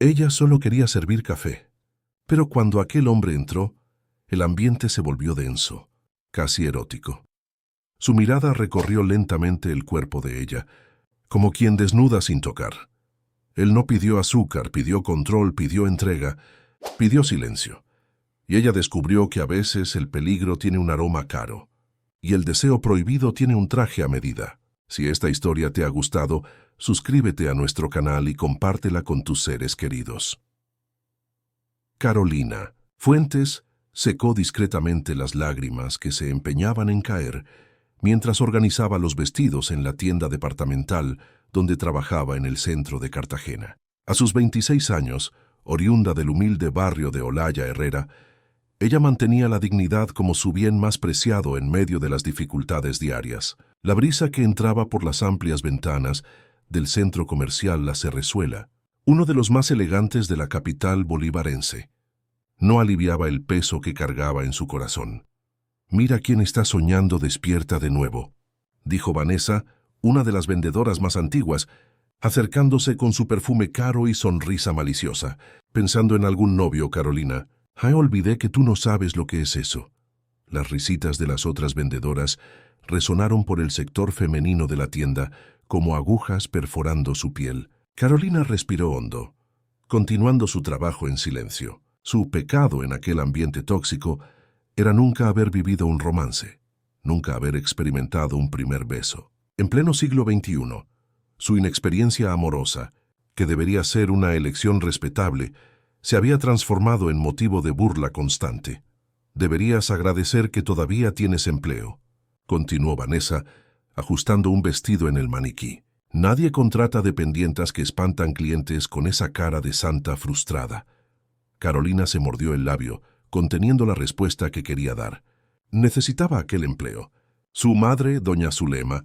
Ella solo quería servir café. Pero cuando aquel hombre entró, el ambiente se volvió denso, casi erótico. Su mirada recorrió lentamente el cuerpo de ella, como quien desnuda sin tocar. Él no pidió azúcar, pidió control, pidió entrega, pidió silencio. Y ella descubrió que a veces el peligro tiene un aroma caro, y el deseo prohibido tiene un traje a medida. Si esta historia te ha gustado, suscríbete a nuestro canal y compártela con tus seres queridos. Carolina. Fuentes secó discretamente las lágrimas que se empeñaban en caer mientras organizaba los vestidos en la tienda departamental donde trabajaba en el centro de Cartagena. A sus 26 años, oriunda del humilde barrio de Olaya Herrera, ella mantenía la dignidad como su bien más preciado en medio de las dificultades diarias. La brisa que entraba por las amplias ventanas del centro comercial La Cerrezuela, uno de los más elegantes de la capital bolivarense, no aliviaba el peso que cargaba en su corazón. «Mira quién está soñando despierta de nuevo», dijo Vanessa, una de las vendedoras más antiguas, acercándose con su perfume caro y sonrisa maliciosa. «Pensando en algún novio, Carolina. Olvidé que tú no sabes lo que es eso». Las risitas de las otras vendedoras resonaron por el sector femenino de la tienda como agujas perforando su piel. Carolina respiró hondo, continuando su trabajo en silencio. Su pecado en aquel ambiente tóxico era nunca haber vivido un romance, nunca haber experimentado un primer beso. En pleno siglo XXI, su inexperiencia amorosa, que debería ser una elección respetable, se había transformado en motivo de burla constante. «Deberías agradecer que todavía tienes empleo», continuó Vanessa, ajustando un vestido en el maniquí. «Nadie contrata dependientas que espantan clientes con esa cara de santa frustrada». Carolina se mordió el labio, conteniendo la respuesta que quería dar. Necesitaba aquel empleo. Su madre, doña Zulema,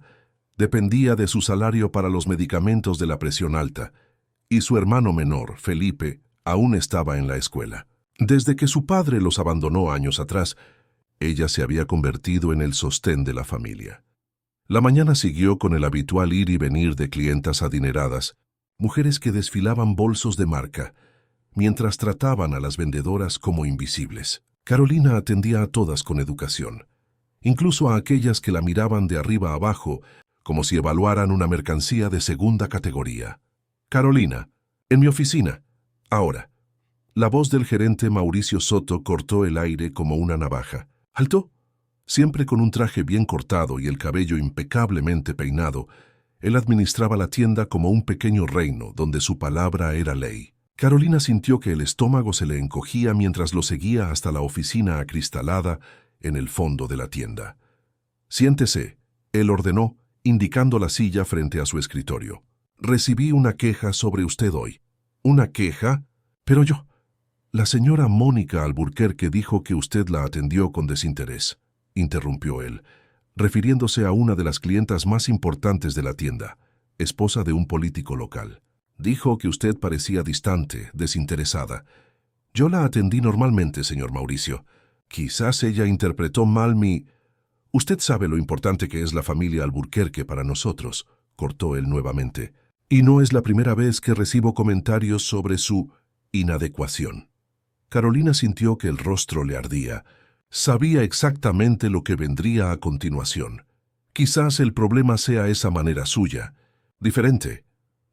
dependía de su salario para los medicamentos de la presión alta, y su hermano menor, Felipe, aún estaba en la escuela. Desde que su padre los abandonó años atrás, ella se había convertido en el sostén de la familia. La mañana siguió con el habitual ir y venir de clientas adineradas, mujeres que desfilaban bolsos de marca, mientras trataban a las vendedoras como invisibles. Carolina atendía a todas con educación, incluso a aquellas que la miraban de arriba abajo, como si evaluaran una mercancía de segunda categoría. «Carolina, en mi oficina, ahora». La voz del gerente Mauricio Soto cortó el aire como una navaja. «¿Alto?» Siempre con un traje bien cortado y el cabello impecablemente peinado, él administraba la tienda como un pequeño reino donde su palabra era ley. Carolina sintió que el estómago se le encogía mientras lo seguía hasta la oficina acristalada en el fondo de la tienda. «Siéntese», él ordenó, indicando la silla frente a su escritorio. «Recibí una queja sobre usted hoy». «¿Una queja? Pero yo...» «La señora Mónica Alburquerque dijo que usted la atendió con desinterés», interrumpió él, refiriéndose a una de las clientas más importantes de la tienda, esposa de un político local. «Dijo que usted parecía distante, desinteresada. Yo la atendí normalmente, señor Mauricio. Quizás ella interpretó mal mi...» «Usted sabe lo importante que es la familia Alburquerque para nosotros», cortó él nuevamente. «Y no es la primera vez que recibo comentarios sobre su inadecuación». Carolina sintió que el rostro le ardía. Sabía exactamente lo que vendría a continuación. «Quizás el problema sea esa manera suya. Diferente»,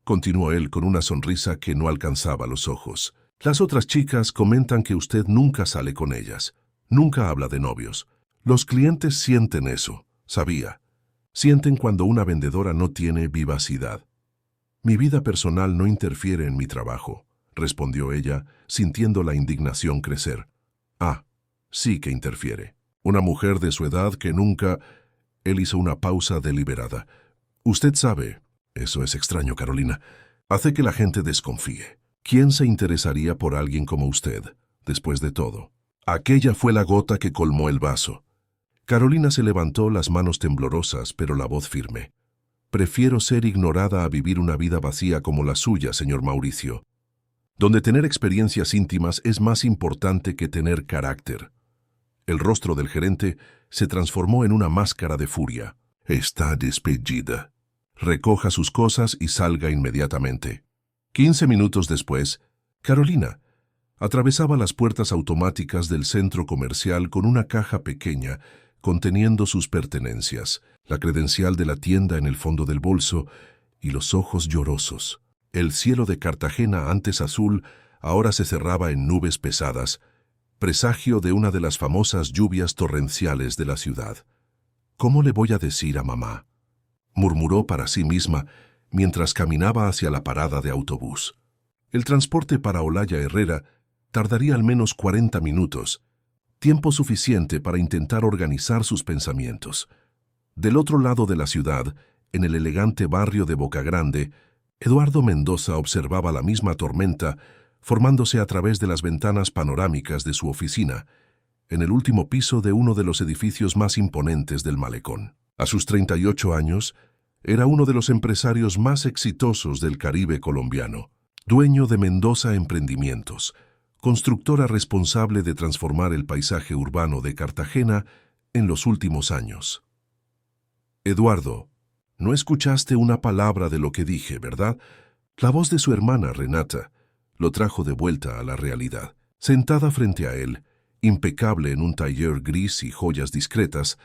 continuó él con una sonrisa que no alcanzaba los ojos. «Las otras chicas comentan que usted nunca sale con ellas, nunca habla de novios. Los clientes sienten eso, sabía. Sienten cuando una vendedora no tiene vivacidad». «Mi vida personal no interfiere en mi trabajo», respondió ella, sintiendo la indignación crecer. «Ah, sí que interfiere. Una mujer de su edad que nunca...» Él hizo una pausa deliberada. «Usted sabe, eso es extraño, Carolina, hace que la gente desconfíe. ¿Quién se interesaría por alguien como usted, después de todo?» Aquella fue la gota que colmó el vaso. Carolina se levantó, las manos temblorosas, pero la voz firme. «Prefiero ser ignorada a vivir una vida vacía como la suya, señor Mauricio, donde tener experiencias íntimas es más importante que tener carácter». El rostro del gerente se transformó en una máscara de furia. «Está despedida. Recoja sus cosas y salga inmediatamente». 15 minutos después, Carolina atravesaba las puertas automáticas del centro comercial con una caja pequeña conteniendo sus pertenencias, la credencial de la tienda en el fondo del bolso y los ojos llorosos. El cielo de Cartagena, antes azul, ahora se cerraba en nubes pesadas, presagio de una de las famosas lluvias torrenciales de la ciudad. «¿Cómo le voy a decir a mamá?», murmuró para sí misma mientras caminaba hacia la parada de autobús. El transporte para Olaya Herrera tardaría al menos 40 minutos, tiempo suficiente para intentar organizar sus pensamientos. Del otro lado de la ciudad, en el elegante barrio de Boca Grande, Eduardo Mendoza observaba la misma tormenta formándose a través de las ventanas panorámicas de su oficina, en el último piso de uno de los edificios más imponentes del malecón. A sus 38 años, era uno de los empresarios más exitosos del Caribe colombiano, dueño de Mendoza Emprendimientos, constructora responsable de transformar el paisaje urbano de Cartagena en los últimos años. «Eduardo, no escuchaste una palabra de lo que dije, ¿verdad?». La voz de su hermana, Renata, lo trajo de vuelta a la realidad. Sentada frente a él, impecable en un tailleur gris y joyas discretas,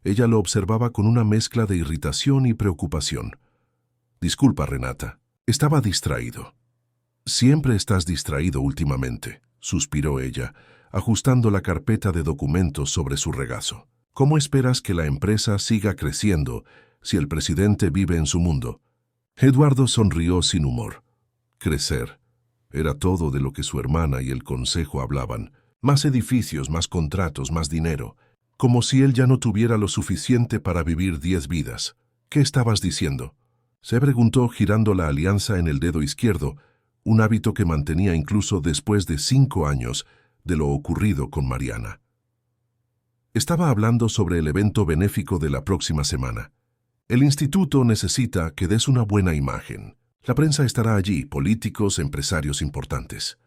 ella lo observaba con una mezcla de irritación y preocupación. «Disculpa, Renata, estaba distraído». «Siempre estás distraído últimamente», suspiró ella, ajustando la carpeta de documentos sobre su regazo. «¿Cómo esperas que la empresa siga creciendo si el presidente vive en su mundo?». Eduardo sonrió sin humor. Crecer era todo de lo que su hermana y el consejo hablaban. Más edificios, más contratos, más dinero. Como si él ya no tuviera lo suficiente para vivir 10 vidas. «¿Qué estabas diciendo?», se preguntó girando la alianza en el dedo izquierdo, un hábito que mantenía incluso después de 5 años de lo ocurrido con Mariana. Estaba hablando sobre el evento benéfico de la próxima semana. El instituto necesita que des una buena imagen. La prensa estará allí, políticos, empresarios importantes.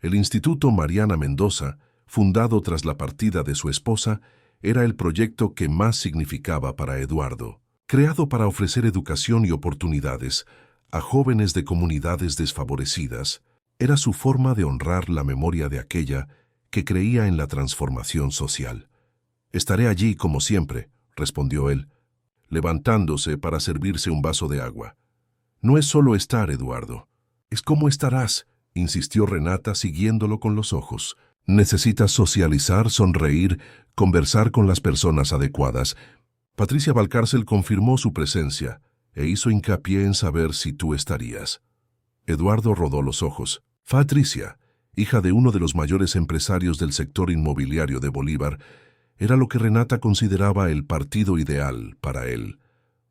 El Instituto Mariana Mendoza, fundado tras la partida de su esposa, era el proyecto que más significaba para Eduardo. Creado para ofrecer educación y oportunidades a jóvenes de comunidades desfavorecidas, era su forma de honrar la memoria de aquella que creía en la transformación social. «Estaré allí como siempre», respondió él, levantándose para servirse un vaso de agua. «No es solo estar, Eduardo. Es cómo estarás», insistió Renata siguiéndolo con los ojos. «Necesitas socializar, sonreír, conversar con las personas adecuadas». Patricia Valcárcel confirmó su presencia e hizo hincapié en saber si tú estarías. Eduardo rodó los ojos. Patricia, hija de uno de los mayores empresarios del sector inmobiliario de Bolívar, era lo que Renata consideraba el partido ideal para él.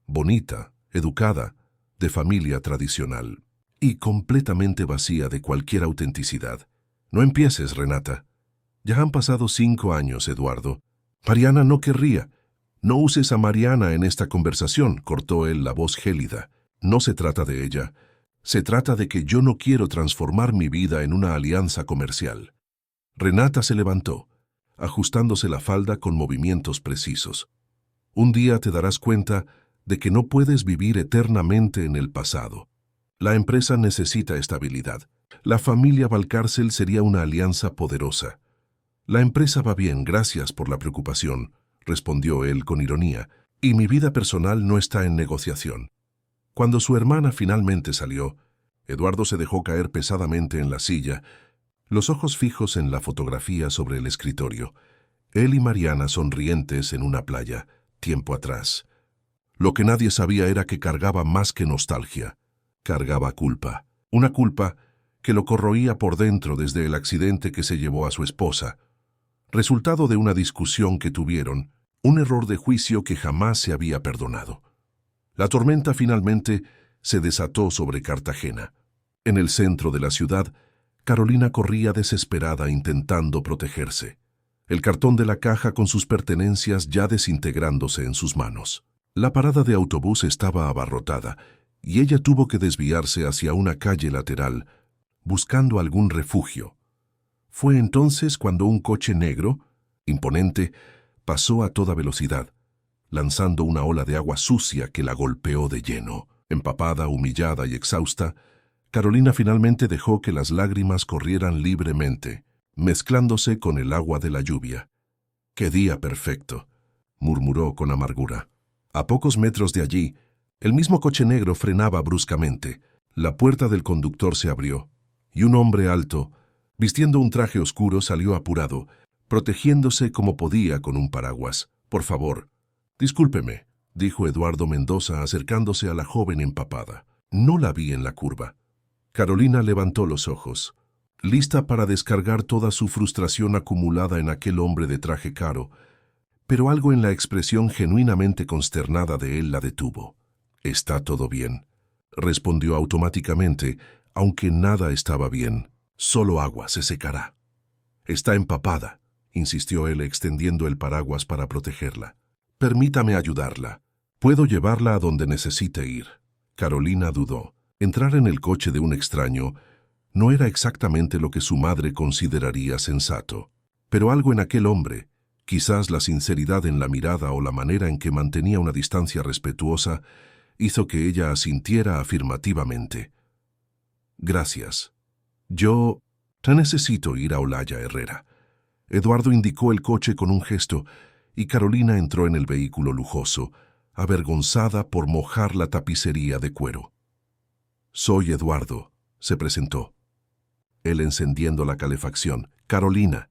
Bonita, educada, de familia tradicional y completamente vacía de cualquier autenticidad. «No empieces, Renata. Ya han pasado 5 años, Eduardo. Mariana no querría». «No uses a Mariana en esta conversación», cortó él la voz gélida. «No se trata de ella. Se trata de que yo no quiero transformar mi vida en una alianza comercial». Renata se levantó, ajustándose la falda con movimientos precisos. «Un día te darás cuenta de que no puedes vivir eternamente en el pasado. La empresa necesita estabilidad. La familia Valcárcel sería una alianza poderosa». «La empresa va bien, gracias por la preocupación», respondió él con ironía, «y mi vida personal no está en negociación». Cuando su hermana finalmente salió, Eduardo se dejó caer pesadamente en la silla, los ojos fijos en la fotografía sobre el escritorio. Él y Mariana sonrientes en una playa, tiempo atrás. Lo que nadie sabía era que cargaba más que nostalgia. Cargaba culpa. Una culpa que lo corroía por dentro desde el accidente que se llevó a su esposa, resultado de una discusión que tuvieron, un error de juicio que jamás se había perdonado. La tormenta finalmente se desató sobre Cartagena. En el centro de la ciudad, Carolina corría desesperada intentando protegerse. El cartón de la caja con sus pertenencias ya desintegrándose en sus manos. La parada de autobús estaba abarrotada y ella tuvo que desviarse hacia una calle lateral, buscando algún refugio. Fue entonces cuando un coche negro, imponente, pasó a toda velocidad, lanzando una ola de agua sucia que la golpeó de lleno. Empapada, humillada y exhausta, Carolina finalmente dejó que las lágrimas corrieran libremente, mezclándose con el agua de la lluvia. «¡Qué día perfecto!», murmuró con amargura. A pocos metros de allí, el mismo coche negro frenaba bruscamente. La puerta del conductor se abrió, y un hombre alto, vistiendo un traje oscuro, salió apurado, protegiéndose como podía con un paraguas. «Por favor, discúlpeme», dijo Eduardo Mendoza acercándose a la joven empapada. «No la vi en la curva». Carolina levantó los ojos, lista para descargar toda su frustración acumulada en aquel hombre de traje caro, pero algo en la expresión genuinamente consternada de él la detuvo. «Está todo bien», respondió automáticamente, aunque nada estaba bien. «Solo agua, se secará». «Está empapada», insistió él extendiendo el paraguas para protegerla. «Permítame ayudarla. Puedo llevarla a donde necesite ir». Carolina dudó. Entrar en el coche de un extraño no era exactamente lo que su madre consideraría sensato. Pero algo en aquel hombre, quizás la sinceridad en la mirada o la manera en que mantenía una distancia respetuosa, hizo que ella asintiera afirmativamente. «Gracias. Yo necesito ir a Olaya Herrera». Eduardo indicó el coche con un gesto y Carolina entró en el vehículo lujoso, avergonzada por mojar la tapicería de cuero. «Soy Eduardo», se presentó. Él encendiendo la calefacción. «Carolina»,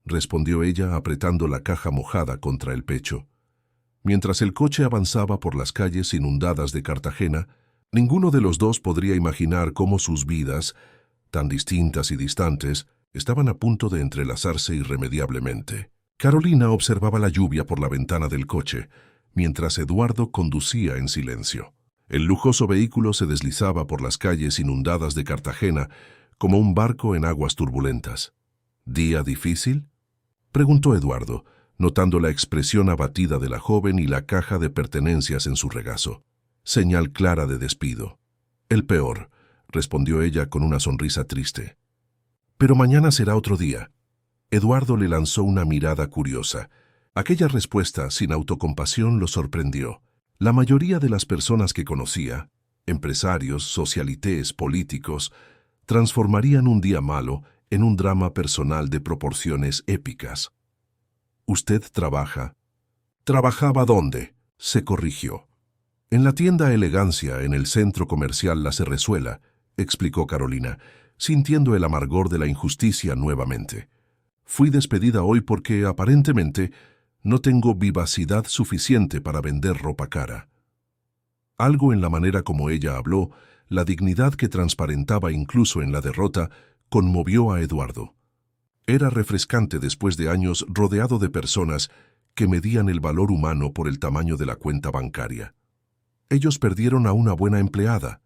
respondió ella apretando la caja mojada contra el pecho. Mientras el coche avanzaba por las calles inundadas de Cartagena, ninguno de los dos podría imaginar cómo sus vidas, tan distintas y distantes, estaban a punto de entrelazarse irremediablemente. Carolina observaba la lluvia por la ventana del coche, mientras Eduardo conducía en silencio. El lujoso vehículo se deslizaba por las calles inundadas de Cartagena como un barco en aguas turbulentas. «¿Día difícil?», preguntó Eduardo, notando la expresión abatida de la joven y la caja de pertenencias en su regazo. Señal clara de despido. «El peor», respondió ella con una sonrisa triste. «Pero mañana será otro día». Eduardo le lanzó una mirada curiosa. Aquella respuesta sin autocompasión lo sorprendió. La mayoría de las personas que conocía, empresarios, socialités, políticos, transformarían un día malo en un drama personal de proporciones épicas. «¿Usted trabaja?» «¿Trabajaba dónde?», se corrigió. «En la tienda Elegancia, en el centro comercial La Cerrezuela», explicó Carolina, sintiendo el amargor de la injusticia nuevamente. «Fui despedida hoy porque, aparentemente, no tengo vivacidad suficiente para vender ropa cara». Algo en la manera como ella habló, la dignidad que transparentaba incluso en la derrota, conmovió a Eduardo. Era refrescante después de años rodeado de personas que medían el valor humano por el tamaño de la cuenta bancaria. «Ellos perdieron a una buena empleada»,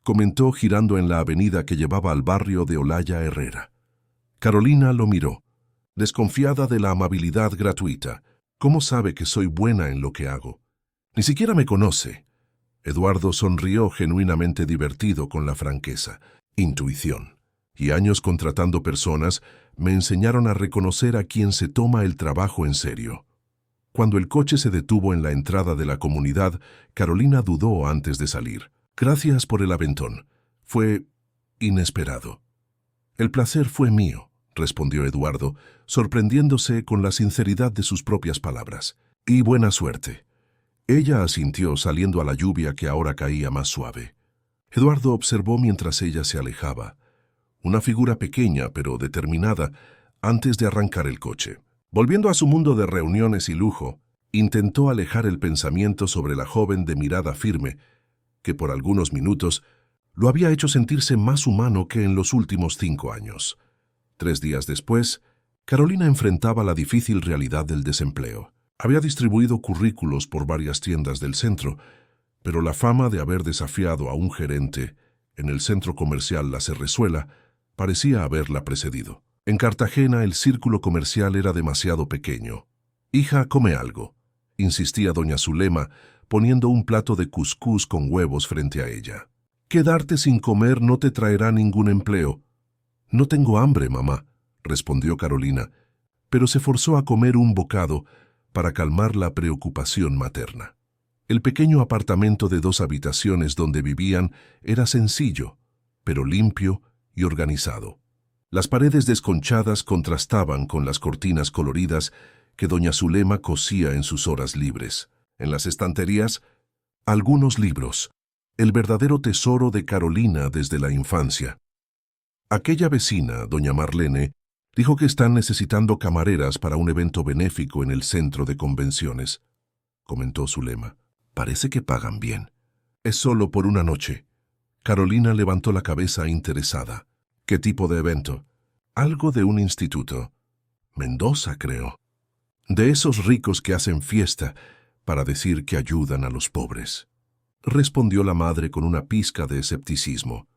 comentó girando en la avenida que llevaba al barrio de Olaya Herrera. Carolina lo miró, desconfiada de la amabilidad gratuita. «¿Cómo sabe que soy buena en lo que hago? Ni siquiera me conoce». Eduardo sonrió genuinamente divertido con la franqueza. «Intuición. Y años contratando personas me enseñaron a reconocer a quien se toma el trabajo en serio». Cuando el coche se detuvo en la entrada de la comunidad, Carolina dudó antes de salir. «Gracias por el aventón. Fue inesperado». «El placer fue mío», respondió Eduardo, sorprendiéndose con la sinceridad de sus propias palabras. «Y buena suerte». Ella asintió saliendo a la lluvia que ahora caía más suave. Eduardo observó mientras ella se alejaba. Una figura pequeña pero determinada antes de arrancar el coche. Volviendo a su mundo de reuniones y lujo, intentó alejar el pensamiento sobre la joven de mirada firme, que por algunos minutos lo había hecho sentirse más humano que en los últimos 5 años. 3 días después, Carolina enfrentaba la difícil realidad del desempleo. Había distribuido currículos por varias tiendas del centro, pero la fama de haber desafiado a un gerente en el centro comercial La Cerrezuela parecía haberla precedido. En Cartagena el círculo comercial era demasiado pequeño. «Hija, come algo», insistía doña Zulema, poniendo un plato de cuscús con huevos frente a ella. «Quedarte sin comer no te traerá ningún empleo». «No tengo hambre, mamá», respondió Carolina, pero se forzó a comer un bocado para calmar la preocupación materna. El pequeño apartamento de 2 habitaciones donde vivían era sencillo, pero limpio y organizado. Las paredes desconchadas contrastaban con las cortinas coloridas que doña Zulema cosía en sus horas libres. En las estanterías, algunos libros, el verdadero tesoro de Carolina desde la infancia. Aquella vecina, doña Marlene, dijo que están necesitando camareras para un evento benéfico en el centro de convenciones, comentó Zulema. Parece que pagan bien. Es solo por una noche. Carolina levantó la cabeza interesada. ¿Qué tipo de evento? Algo de un instituto. Mendoza, creo. De esos ricos que hacen fiesta para decir que ayudan a los pobres. Respondió la madre con una pizca de escepticismo.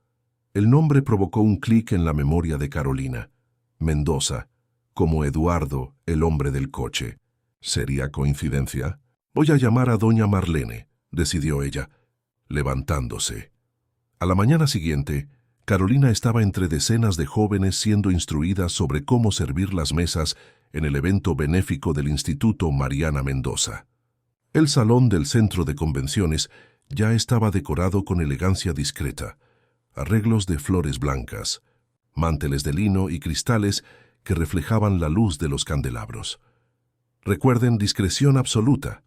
El nombre provocó un clic en la memoria de Carolina. Mendoza, como Eduardo, el hombre del coche. ¿Sería coincidencia? Voy a llamar a doña Marlene, decidió ella, levantándose. A la mañana siguiente, Carolina estaba entre decenas de jóvenes siendo instruidas sobre cómo servir las mesas en el evento benéfico del Instituto Mariana Mendoza. El salón del centro de convenciones ya estaba decorado con elegancia discreta, arreglos de flores blancas, manteles de lino y cristales que reflejaban la luz de los candelabros. Recuerden, discreción absoluta,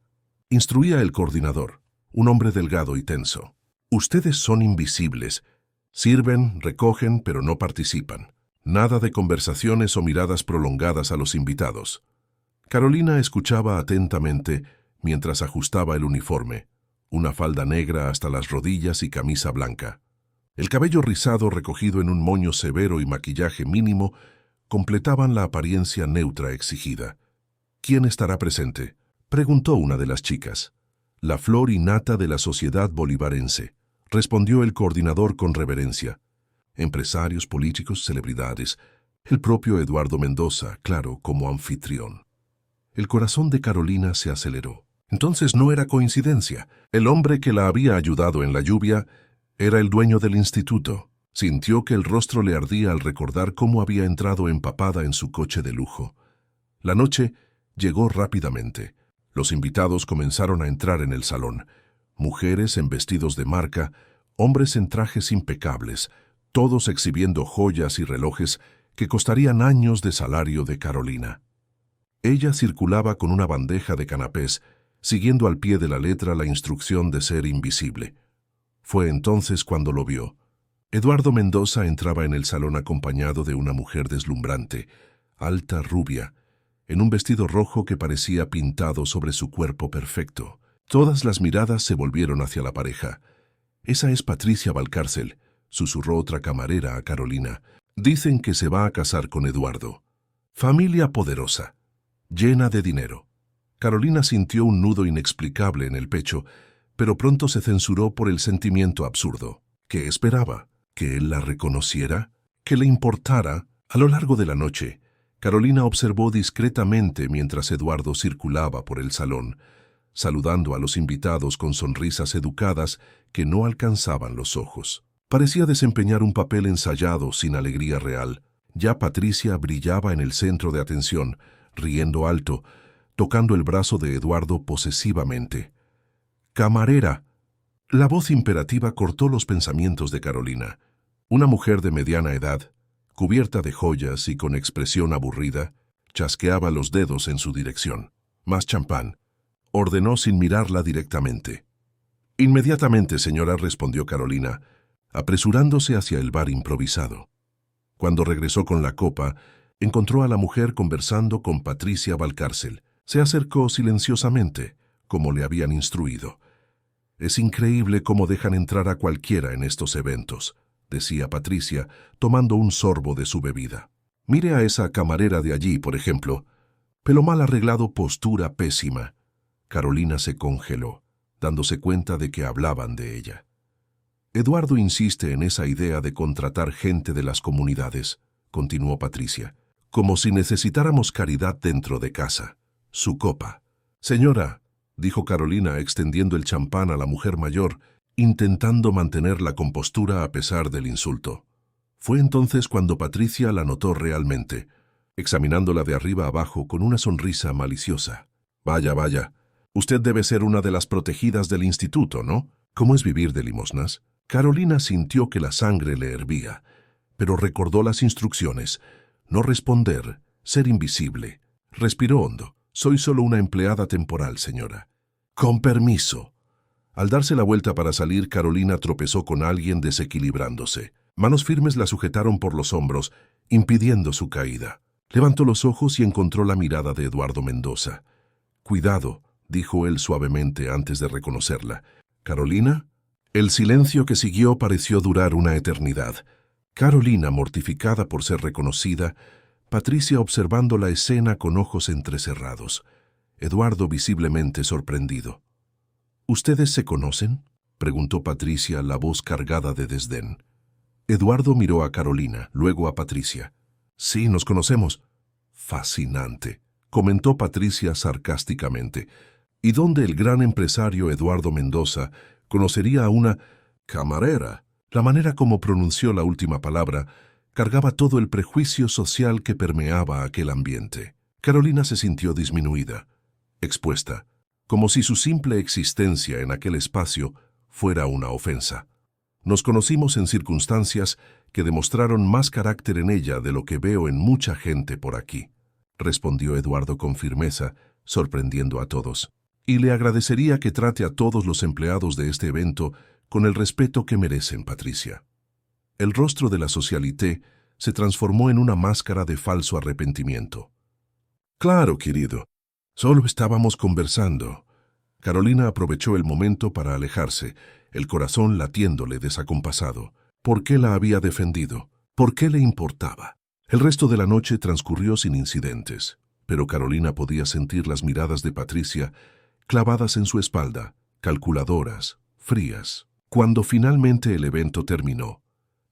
instruía el coordinador, un hombre delgado y tenso. Ustedes son invisibles. Sirven, recogen, pero no participan. Nada de conversaciones o miradas prolongadas a los invitados. Carolina escuchaba atentamente mientras ajustaba el uniforme, una falda negra hasta las rodillas y camisa blanca. El cabello rizado recogido en un moño severo y maquillaje mínimo completaban la apariencia neutra exigida. ¿Quién estará presente?, preguntó una de las chicas. La flor y nata de la sociedad bolivarense, respondió el coordinador con reverencia. Empresarios, políticos, celebridades. El propio Eduardo Mendoza, claro, como anfitrión. El corazón de Carolina se aceleró. Entonces no era coincidencia. El hombre que la había ayudado en la lluvia era el dueño del instituto. Sintió que el rostro le ardía al recordar cómo había entrado empapada en su coche de lujo. La noche llegó rápidamente. Los invitados comenzaron a entrar en el salón. Mujeres en vestidos de marca, hombres en trajes impecables, todos exhibiendo joyas y relojes que costarían años de salario de Carolina. Ella circulaba con una bandeja de canapés, siguiendo al pie de la letra la instrucción de ser invisible. Fue entonces cuando lo vio. Eduardo Mendoza entraba en el salón acompañado de una mujer deslumbrante, alta, rubia, en un vestido rojo que parecía pintado sobre su cuerpo perfecto. Todas las miradas se volvieron hacia la pareja. «Esa es Patricia Valcárcel», susurró otra camarera a Carolina. «Dicen que se va a casar con Eduardo. Familia poderosa, llena de dinero». Carolina sintió un nudo inexplicable en el pecho, pero pronto se censuró por el sentimiento absurdo. ¿Qué esperaba? ¿Que él la reconociera? ¿Que le importara? A lo largo de la noche, Carolina observó discretamente mientras Eduardo circulaba por el salón, saludando a los invitados con sonrisas educadas que no alcanzaban los ojos. Parecía desempeñar un papel ensayado sin alegría real. Ya Patricia brillaba en el centro de atención, riendo alto, tocando el brazo de Eduardo posesivamente. «¡Camarera!». La voz imperativa cortó los pensamientos de Carolina. Una mujer de mediana edad, cubierta de joyas y con expresión aburrida, chasqueaba los dedos en su dirección. «Más champán», ordenó sin mirarla directamente. «Inmediatamente, señora», respondió Carolina, apresurándose hacia el bar improvisado. Cuando regresó con la copa, encontró a la mujer conversando con Patricia Valcárcel. Se acercó silenciosamente, como le habían instruido. «Es increíble cómo dejan entrar a cualquiera en estos eventos», decía Patricia, tomando un sorbo de su bebida. «Mire a esa camarera de allí, por ejemplo. Pelo mal arreglado, postura pésima». Carolina se congeló, dándose cuenta de que hablaban de ella. «Eduardo insiste en esa idea de contratar gente de las comunidades», continuó Patricia, «como si necesitáramos caridad dentro de casa». Su copa. «Señora», dijo Carolina extendiendo el champán a la mujer mayor, intentando mantener la compostura a pesar del insulto. Fue entonces cuando Patricia la notó realmente, examinándola de arriba abajo con una sonrisa maliciosa. «Vaya, vaya. Usted debe ser una de las protegidas del instituto, ¿no? ¿Cómo es vivir de limosnas? Carolina sintió que la sangre le hervía, pero recordó las instrucciones: no responder, ser invisible. Respiró hondo. Soy solo una empleada temporal, señora. Con permiso. Al darse la vuelta para salir, Carolina tropezó con alguien desequilibrándose. Manos firmes la sujetaron por los hombros, impidiendo su caída. Levantó los ojos y encontró la mirada de Eduardo Mendoza. «Cuidado», dijo él suavemente antes de reconocerla. «¿Carolina?» El silencio que siguió pareció durar una eternidad. Carolina, mortificada por ser reconocida, Patricia observando la escena con ojos entrecerrados. Eduardo visiblemente sorprendido. «¿Ustedes se conocen?», preguntó Patricia, la voz cargada de desdén. Eduardo miró a Carolina, luego a Patricia. «Sí, nos conocemos». «Fascinante», comentó Patricia sarcásticamente. «¿Y dónde el gran empresario Eduardo Mendoza conocería a una camarera?» La manera como pronunció la última palabra cargaba todo el prejuicio social que permeaba aquel ambiente. Carolina se sintió disminuida, expuesta, como si su simple existencia en aquel espacio fuera una ofensa. «Nos conocimos en circunstancias que demostraron más carácter en ella de lo que veo en mucha gente por aquí», respondió Eduardo con firmeza, sorprendiendo a todos. «Y le agradecería que trate a todos los empleados de este evento con el respeto que merecen, Patricia». El rostro de la socialité se transformó en una máscara de falso arrepentimiento. «Claro, querido. Solo estábamos conversando». Carolina aprovechó el momento para alejarse, el corazón latiéndole desacompasado. ¿Por qué la había defendido? ¿Por qué le importaba? El resto de la noche transcurrió sin incidentes, pero Carolina podía sentir las miradas de Patricia clavadas en su espalda, calculadoras, frías. Cuando finalmente el evento terminó,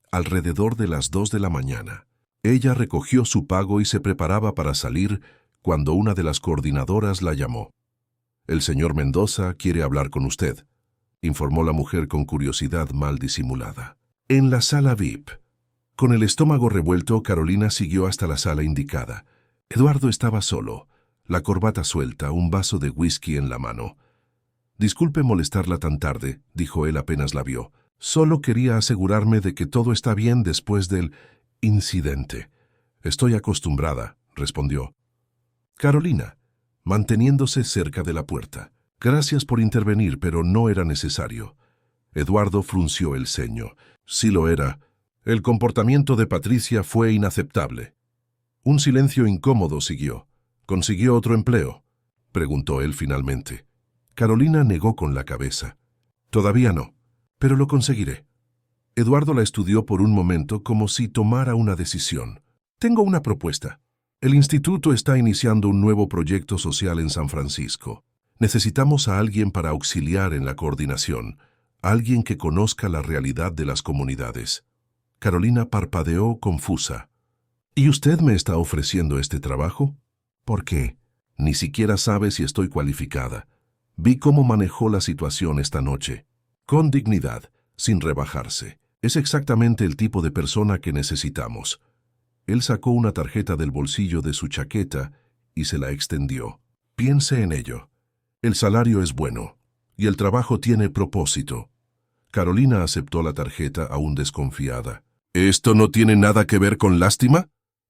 alrededor de las 2 de la mañana, ella recogió su pago y se preparaba para salir cuando una de las coordinadoras la llamó. «El señor Mendoza quiere hablar con usted», informó la mujer con curiosidad mal disimulada. «En la sala VIP». Con el estómago revuelto, Carolina siguió hasta la sala indicada. Eduardo estaba solo, la corbata suelta, un vaso de whisky en la mano. «Disculpe molestarla tan tarde», dijo él apenas la vio. «Solo quería asegurarme de que todo está bien después del incidente». «Estoy acostumbrada», respondió Carolina, manteniéndose cerca de la puerta. «Gracias por intervenir, pero no era necesario». Eduardo frunció el ceño. «Sí lo era. El comportamiento de Patricia fue inaceptable». Un silencio incómodo siguió. «¿Consiguió otro empleo?», preguntó él finalmente. Carolina negó con la cabeza. «Todavía no, pero lo conseguiré». Eduardo la estudió por un momento como si tomara una decisión. «Tengo una propuesta. El instituto está iniciando un nuevo proyecto social en San Francisco. Necesitamos a alguien para auxiliar en la coordinación, alguien que conozca la realidad de las comunidades». Carolina parpadeó confusa. «¿Y usted me está ofreciendo este trabajo? ¿Por qué? Ni siquiera sabe si estoy cualificada. Vi cómo manejó la situación esta noche. Con dignidad, sin rebajarse. Es exactamente el tipo de persona que necesitamos». Él sacó una tarjeta del bolsillo de su chaqueta y se la extendió. «Piense en ello. El salario es bueno y el trabajo tiene propósito». Carolina aceptó la tarjeta aún desconfiada. «¿Esto no tiene nada que ver con lástima?».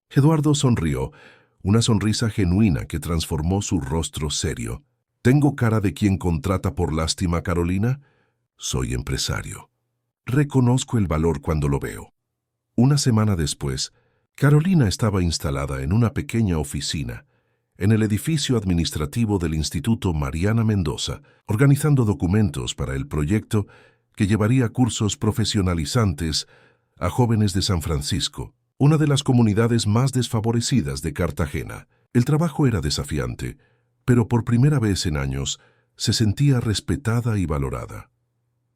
Eduardo sonrió, una sonrisa genuina que transformó su rostro serio. «¿Tengo cara de quien contrata por lástima, Carolina? Soy empresario. Reconozco el valor cuando lo veo». Una semana después, Carolina estaba instalada en una pequeña oficina, en el edificio administrativo del Instituto Mariana Mendoza, organizando documentos para el proyecto que llevaría cursos profesionalizantes a jóvenes de San Francisco, una de las comunidades más desfavorecidas de Cartagena. El trabajo era desafiante, pero por primera vez en años se sentía respetada y valorada.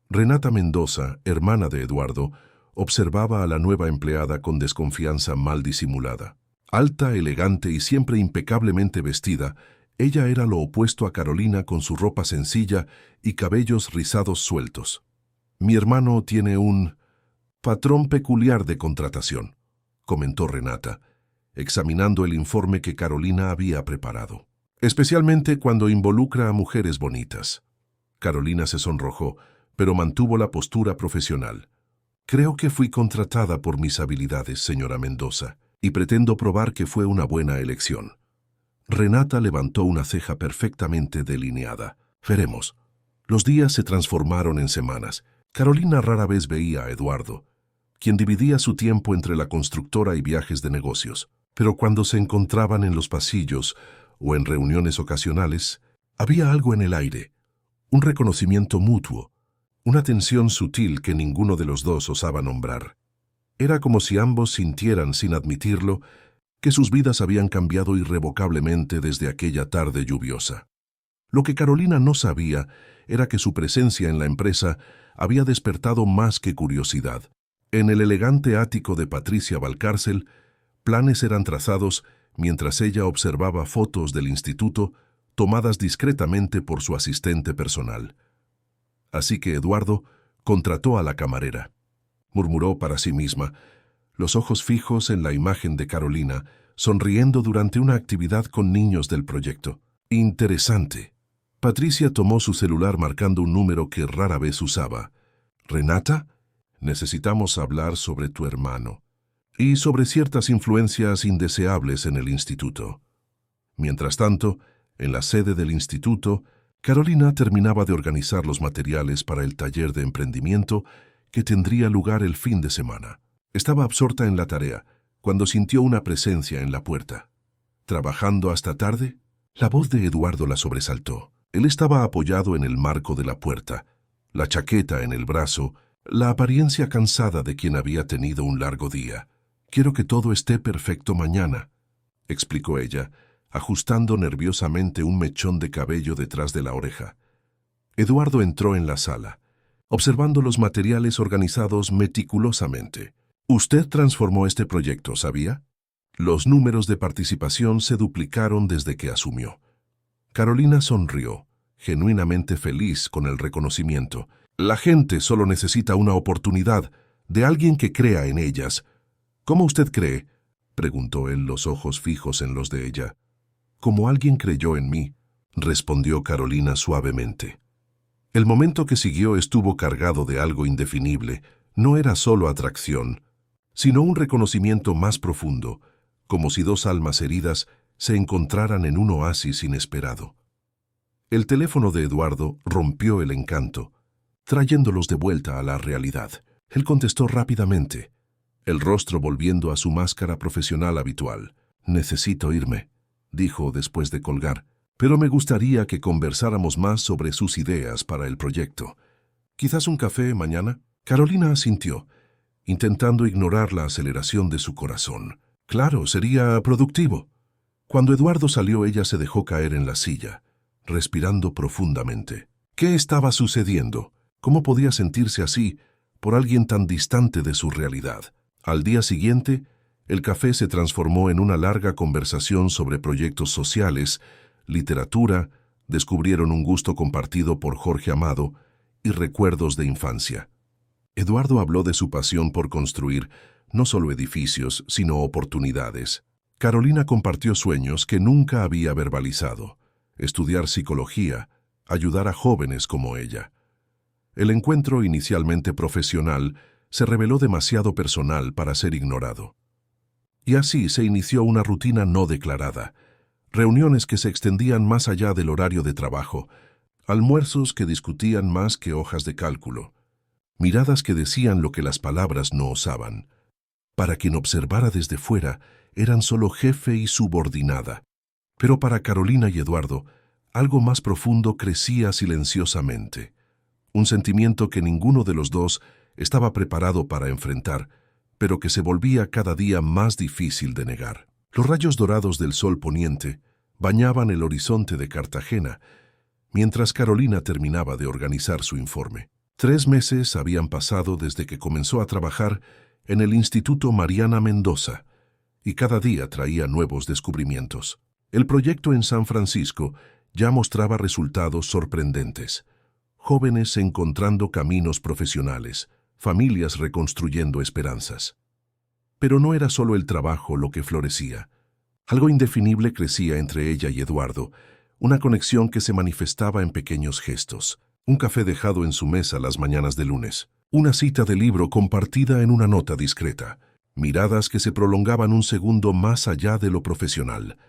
Renata Mendoza, hermana de Eduardo, observaba a la nueva empleada con desconfianza mal disimulada. Alta, elegante y siempre impecablemente vestida, ella era lo opuesto a Carolina con su ropa sencilla y cabellos rizados sueltos. «Mi hermano tiene un patrón peculiar de contratación», comentó Renata, examinando el informe que Carolina había preparado. «Especialmente cuando involucra a mujeres bonitas». Carolina se sonrojó, pero mantuvo la postura profesional. Creo que fui contratada por mis habilidades, señora Mendoza, y pretendo probar que fue una buena elección. Renata levantó una ceja perfectamente delineada. Veremos. Los días se transformaron en semanas. Carolina rara vez veía a Eduardo, quien dividía su tiempo entre la constructora y viajes de negocios. Pero cuando se encontraban en los pasillos o en reuniones ocasionales, había algo en el aire, un reconocimiento mutuo, una tensión sutil que ninguno de los dos osaba nombrar. Era como si ambos sintieran, sin admitirlo, que sus vidas habían cambiado irrevocablemente desde aquella tarde lluviosa. Lo que Carolina no sabía era que su presencia en la empresa había despertado más que curiosidad. En el elegante ático de Patricia Valcárcel, planes eran trazados mientras ella observaba fotos del instituto tomadas discretamente por su asistente personal. Así que Eduardo contrató a la camarera. Murmuró para sí misma, los ojos fijos en la imagen de Carolina, sonriendo durante una actividad con niños del proyecto. Interesante. Patricia tomó su celular marcando un número que rara vez usaba. «¿Renata? Necesitamos hablar sobre tu hermano y sobre ciertas influencias indeseables en el instituto». Mientras tanto, en la sede del instituto, Carolina terminaba de organizar los materiales para el taller de emprendimiento que tendría lugar el fin de semana. Estaba absorta en la tarea cuando sintió una presencia en la puerta. ¿Trabajando hasta tarde? La voz de Eduardo la sobresaltó. Él estaba apoyado en el marco de la puerta, la chaqueta en el brazo, la apariencia cansada de quien había tenido un largo día. «Quiero que todo esté perfecto mañana», explicó ella, ajustando nerviosamente un mechón de cabello detrás de la oreja. Eduardo entró en la sala, observando los materiales organizados meticulosamente. «Usted transformó este proyecto, ¿sabía?» Los números de participación se duplicaron desde que asumió. Carolina sonrió, genuinamente feliz con el reconocimiento. «La gente solo necesita una oportunidad, de alguien que crea en ellas». «¿Cómo usted cree?», preguntó él, los ojos fijos en los de ella. «Como alguien creyó en mí», respondió Carolina suavemente. El momento que siguió estuvo cargado de algo indefinible. No era solo atracción, sino un reconocimiento más profundo, como si dos almas heridas se encontraran en un oasis inesperado. El teléfono de Eduardo rompió el encanto, trayéndolos de vuelta a la realidad. Él contestó rápidamente, el rostro volviendo a su máscara profesional habitual. «Necesito irme», dijo después de colgar, «pero me gustaría que conversáramos más sobre sus ideas para el proyecto. ¿Quizás un café mañana?» Carolina asintió, intentando ignorar la aceleración de su corazón. «Claro, sería productivo». Cuando Eduardo salió, ella se dejó caer en la silla, respirando profundamente. ¿Qué estaba sucediendo? ¿Cómo podía sentirse así por alguien tan distante de su realidad? Al día siguiente, el café se transformó en una larga conversación sobre proyectos sociales, literatura, descubrieron un gusto compartido por Jorge Amado y recuerdos de infancia. Eduardo habló de su pasión por construir no solo edificios, sino oportunidades. Carolina compartió sueños que nunca había verbalizado: estudiar psicología, ayudar a jóvenes como ella. El encuentro, inicialmente profesional, se reveló demasiado personal para ser ignorado. Y así se inició una rutina no declarada, reuniones que se extendían más allá del horario de trabajo, almuerzos que discutían más que hojas de cálculo, miradas que decían lo que las palabras no osaban. Para quien observara desde fuera, eran solo jefe y subordinada. Pero para Carolina y Eduardo, algo más profundo crecía silenciosamente. Un sentimiento que ninguno de los dos estaba preparado para enfrentar, pero que se volvía cada día más difícil de negar. Los rayos dorados del sol poniente bañaban el horizonte de Cartagena, mientras Carolina terminaba de organizar su informe. 3 meses habían pasado desde que comenzó a trabajar en el Instituto Mariana Mendoza, y cada día traía nuevos descubrimientos. El proyecto en San Francisco ya mostraba resultados sorprendentes. Jóvenes encontrando caminos profesionales, familias reconstruyendo esperanzas. Pero no era solo el trabajo lo que florecía. Algo indefinible crecía entre ella y Eduardo, una conexión que se manifestaba en pequeños gestos. un café dejado en su mesa las mañanas de lunes, una cita de libro compartida en una nota discreta, miradas que se prolongaban un segundo más allá de lo profesional.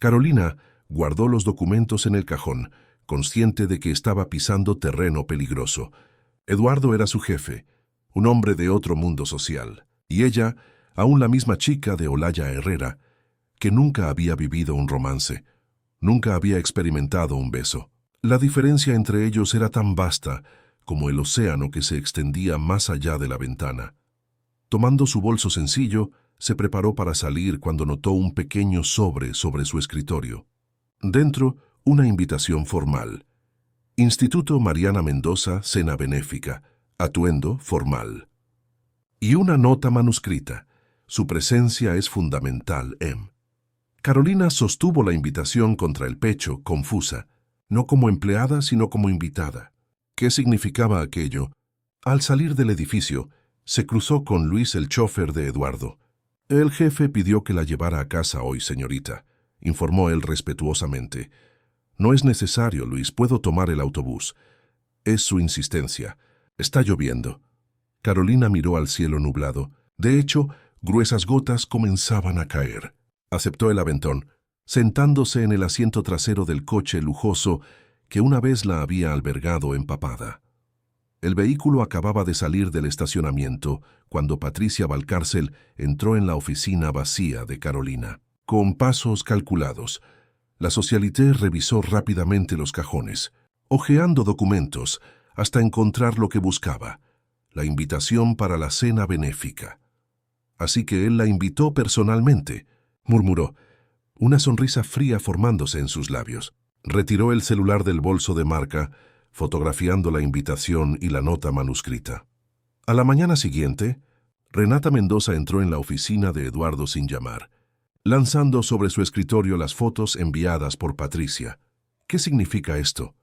Carolina guardó los documentos en el cajón, consciente de que estaba pisando terreno peligroso. Eduardo era su jefe, un hombre de otro mundo social, y ella, aún la misma chica de Olaya Herrera, que nunca había vivido un romance, nunca había experimentado un beso. La diferencia entre ellos era tan vasta como el océano que se extendía más allá de la ventana. Tomando su bolso sencillo, se preparó para salir cuando notó un pequeño sobre su escritorio. Dentro, una invitación formal. Instituto Mariana Mendoza, cena benéfica, atuendo formal. Y una nota manuscrita. Su presencia es fundamental, M. Carolina sostuvo la invitación contra el pecho, confusa, no como empleada, sino como invitada. ¿Qué significaba aquello? Al salir del edificio, se cruzó con Luis, el chofer de Eduardo. El jefe pidió que la llevara a casa hoy, señorita, informó él respetuosamente. No es necesario, Luis, puedo tomar el autobús. Es su insistencia. Está lloviendo. Carolina miró al cielo nublado. De hecho, gruesas gotas comenzaban a caer. Aceptó el aventón, sentándose en el asiento trasero del coche lujoso que una vez la había albergado empapada. El vehículo acababa de salir del estacionamiento cuando Patricia Valcárcel entró en la oficina vacía de Carolina. Con pasos calculados, la socialité revisó rápidamente los cajones, hojeando documentos hasta encontrar lo que buscaba, la invitación para la cena benéfica. Así que él la invitó personalmente, murmuró, una sonrisa fría formándose en sus labios. Retiró el celular del bolso de marca, fotografiando la invitación y la nota manuscrita. A la mañana siguiente, Renata Mendoza entró en la oficina de Eduardo sin llamar, lanzando sobre su escritorio las fotos enviadas por Patricia. ¿Qué significa esto?,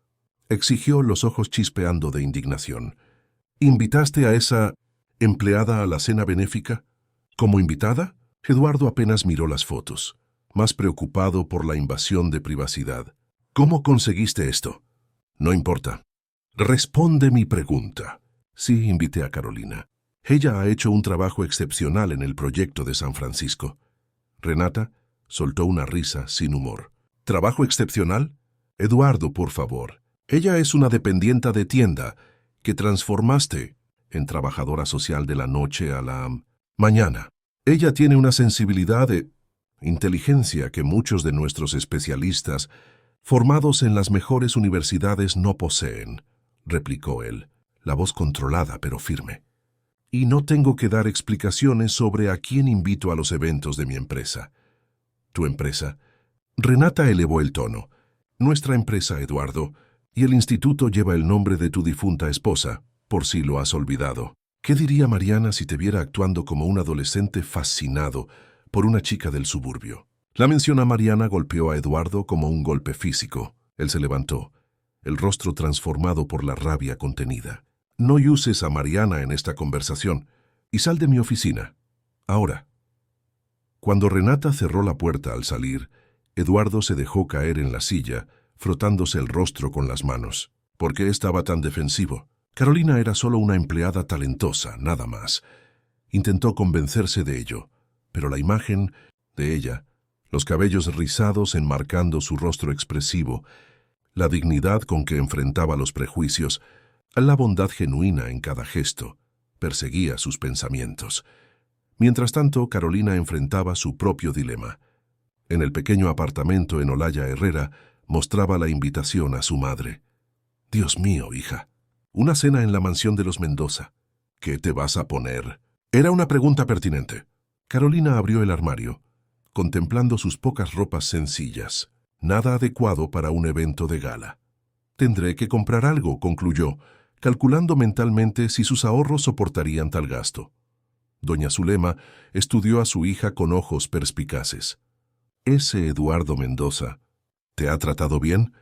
exigió, los ojos chispeando de indignación. ¿Invitaste a esa empleada a la cena benéfica? ¿Como invitada? Eduardo apenas miró las fotos, más preocupado por la invasión de privacidad. ¿Cómo conseguiste esto? No importa. Responde mi pregunta. Sí, invité a Carolina. Ella ha hecho un trabajo excepcional en el proyecto de San Francisco. Renata soltó una risa sin humor. ¿Trabajo excepcional? Eduardo, por favor. Ella es una dependienta de tienda que transformaste en trabajadora social de la noche a la mañana. Ella tiene una sensibilidad de inteligencia que muchos de nuestros especialistas formados en las mejores universidades no poseen, replicó él, la voz controlada pero firme. Y no tengo que dar explicaciones sobre a quién invito a los eventos de mi empresa. ¿Tu empresa? Renata elevó el tono. Nuestra empresa, Eduardo, y el instituto lleva el nombre de tu difunta esposa, por si lo has olvidado. ¿Qué diría Mariana si te viera actuando como un adolescente fascinado por una chica del suburbio? La mención a Mariana golpeó a Eduardo como un golpe físico. Él se levantó, el rostro transformado por la rabia contenida. No uses a Mariana en esta conversación y sal de mi oficina. Ahora. Cuando Renata cerró la puerta al salir, Eduardo se dejó caer en la silla, frotándose el rostro con las manos. ¿Por qué estaba tan defensivo? Carolina era solo una empleada talentosa, nada más. Intentó convencerse de ello, pero la imagen de ella, los cabellos rizados enmarcando su rostro expresivo, la dignidad con que enfrentaba los prejuicios, la bondad genuina en cada gesto, perseguía sus pensamientos. Mientras tanto, Carolina enfrentaba su propio dilema. En el pequeño apartamento en Olaya Herrera, mostraba la invitación a su madre. Dios mío, hija. Una cena en la mansión de los Mendoza. ¿Qué te vas a poner? Era una pregunta pertinente. Carolina abrió el armario, contemplando sus pocas ropas sencillas. Nada adecuado para un evento de gala. Tendré que comprar algo, concluyó, calculando mentalmente si sus ahorros soportarían tal gasto. Doña Zulema estudió a su hija con ojos perspicaces. Ese Eduardo Mendoza, ¿te ha tratado bien?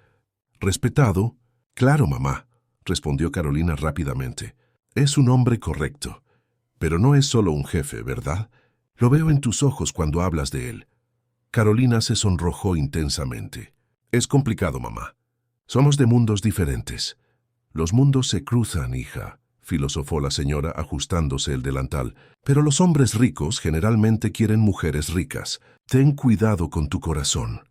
¿Respetado? Claro, mamá, respondió Carolina rápidamente. Es un hombre correcto, pero no es solo un jefe, ¿verdad? Lo veo en tus ojos cuando hablas de él. Carolina se sonrojó intensamente. Es complicado, mamá. Somos de mundos diferentes. Los mundos se cruzan, hija, filosofó la señora ajustándose el delantal. Pero los hombres ricos generalmente quieren mujeres ricas. Ten cuidado con tu corazón.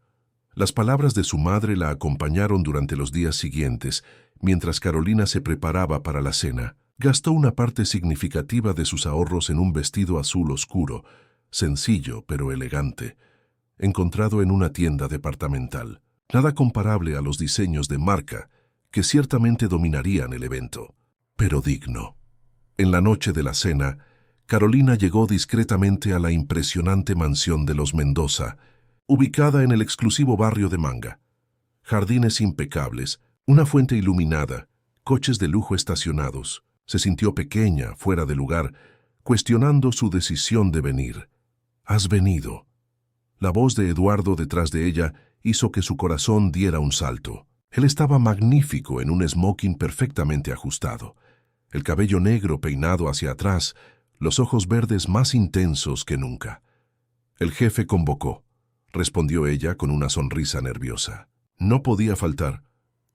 Las palabras de su madre la acompañaron durante los días siguientes, mientras Carolina se preparaba para la cena. Gastó una parte significativa de sus ahorros en un vestido azul oscuro, sencillo pero elegante, encontrado en una tienda departamental. Nada comparable a los diseños de marca, que ciertamente dominarían el evento, pero digno. En la noche de la cena, Carolina llegó discretamente a la impresionante mansión de los Mendoza, ubicada en el exclusivo barrio de Manga. Jardines impecables, una fuente iluminada, coches de lujo estacionados. Se sintió pequeña, fuera de lugar, cuestionando su decisión de venir. «¿Has venido?» La voz de Eduardo detrás de ella hizo que su corazón diera un salto. Él estaba magnífico en un smoking perfectamente ajustado, el cabello negro peinado hacia atrás, los ojos verdes más intensos que nunca. «El jefe convocó», respondió ella con una sonrisa nerviosa. No podía faltar.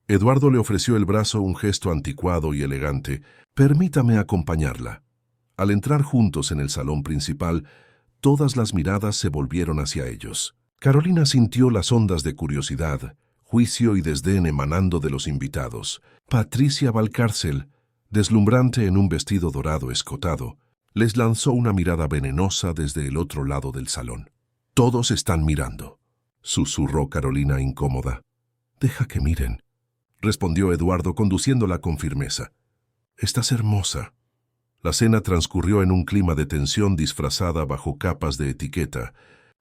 Eduardo le ofreció el brazo, un gesto anticuado y elegante. «Permítame acompañarla». Al entrar juntos en el salón principal, todas las miradas se volvieron hacia ellos. Carolina sintió las ondas de curiosidad, juicio y desdén emanando de los invitados. Patricia Valcárcel, deslumbrante en un vestido dorado escotado, les lanzó una mirada venenosa desde el otro lado del salón. «Todos están mirando», susurró Carolina incómoda. «Deja que miren», respondió Eduardo conduciéndola con firmeza. «Estás hermosa». La cena transcurrió en un clima de tensión disfrazada bajo capas de etiqueta.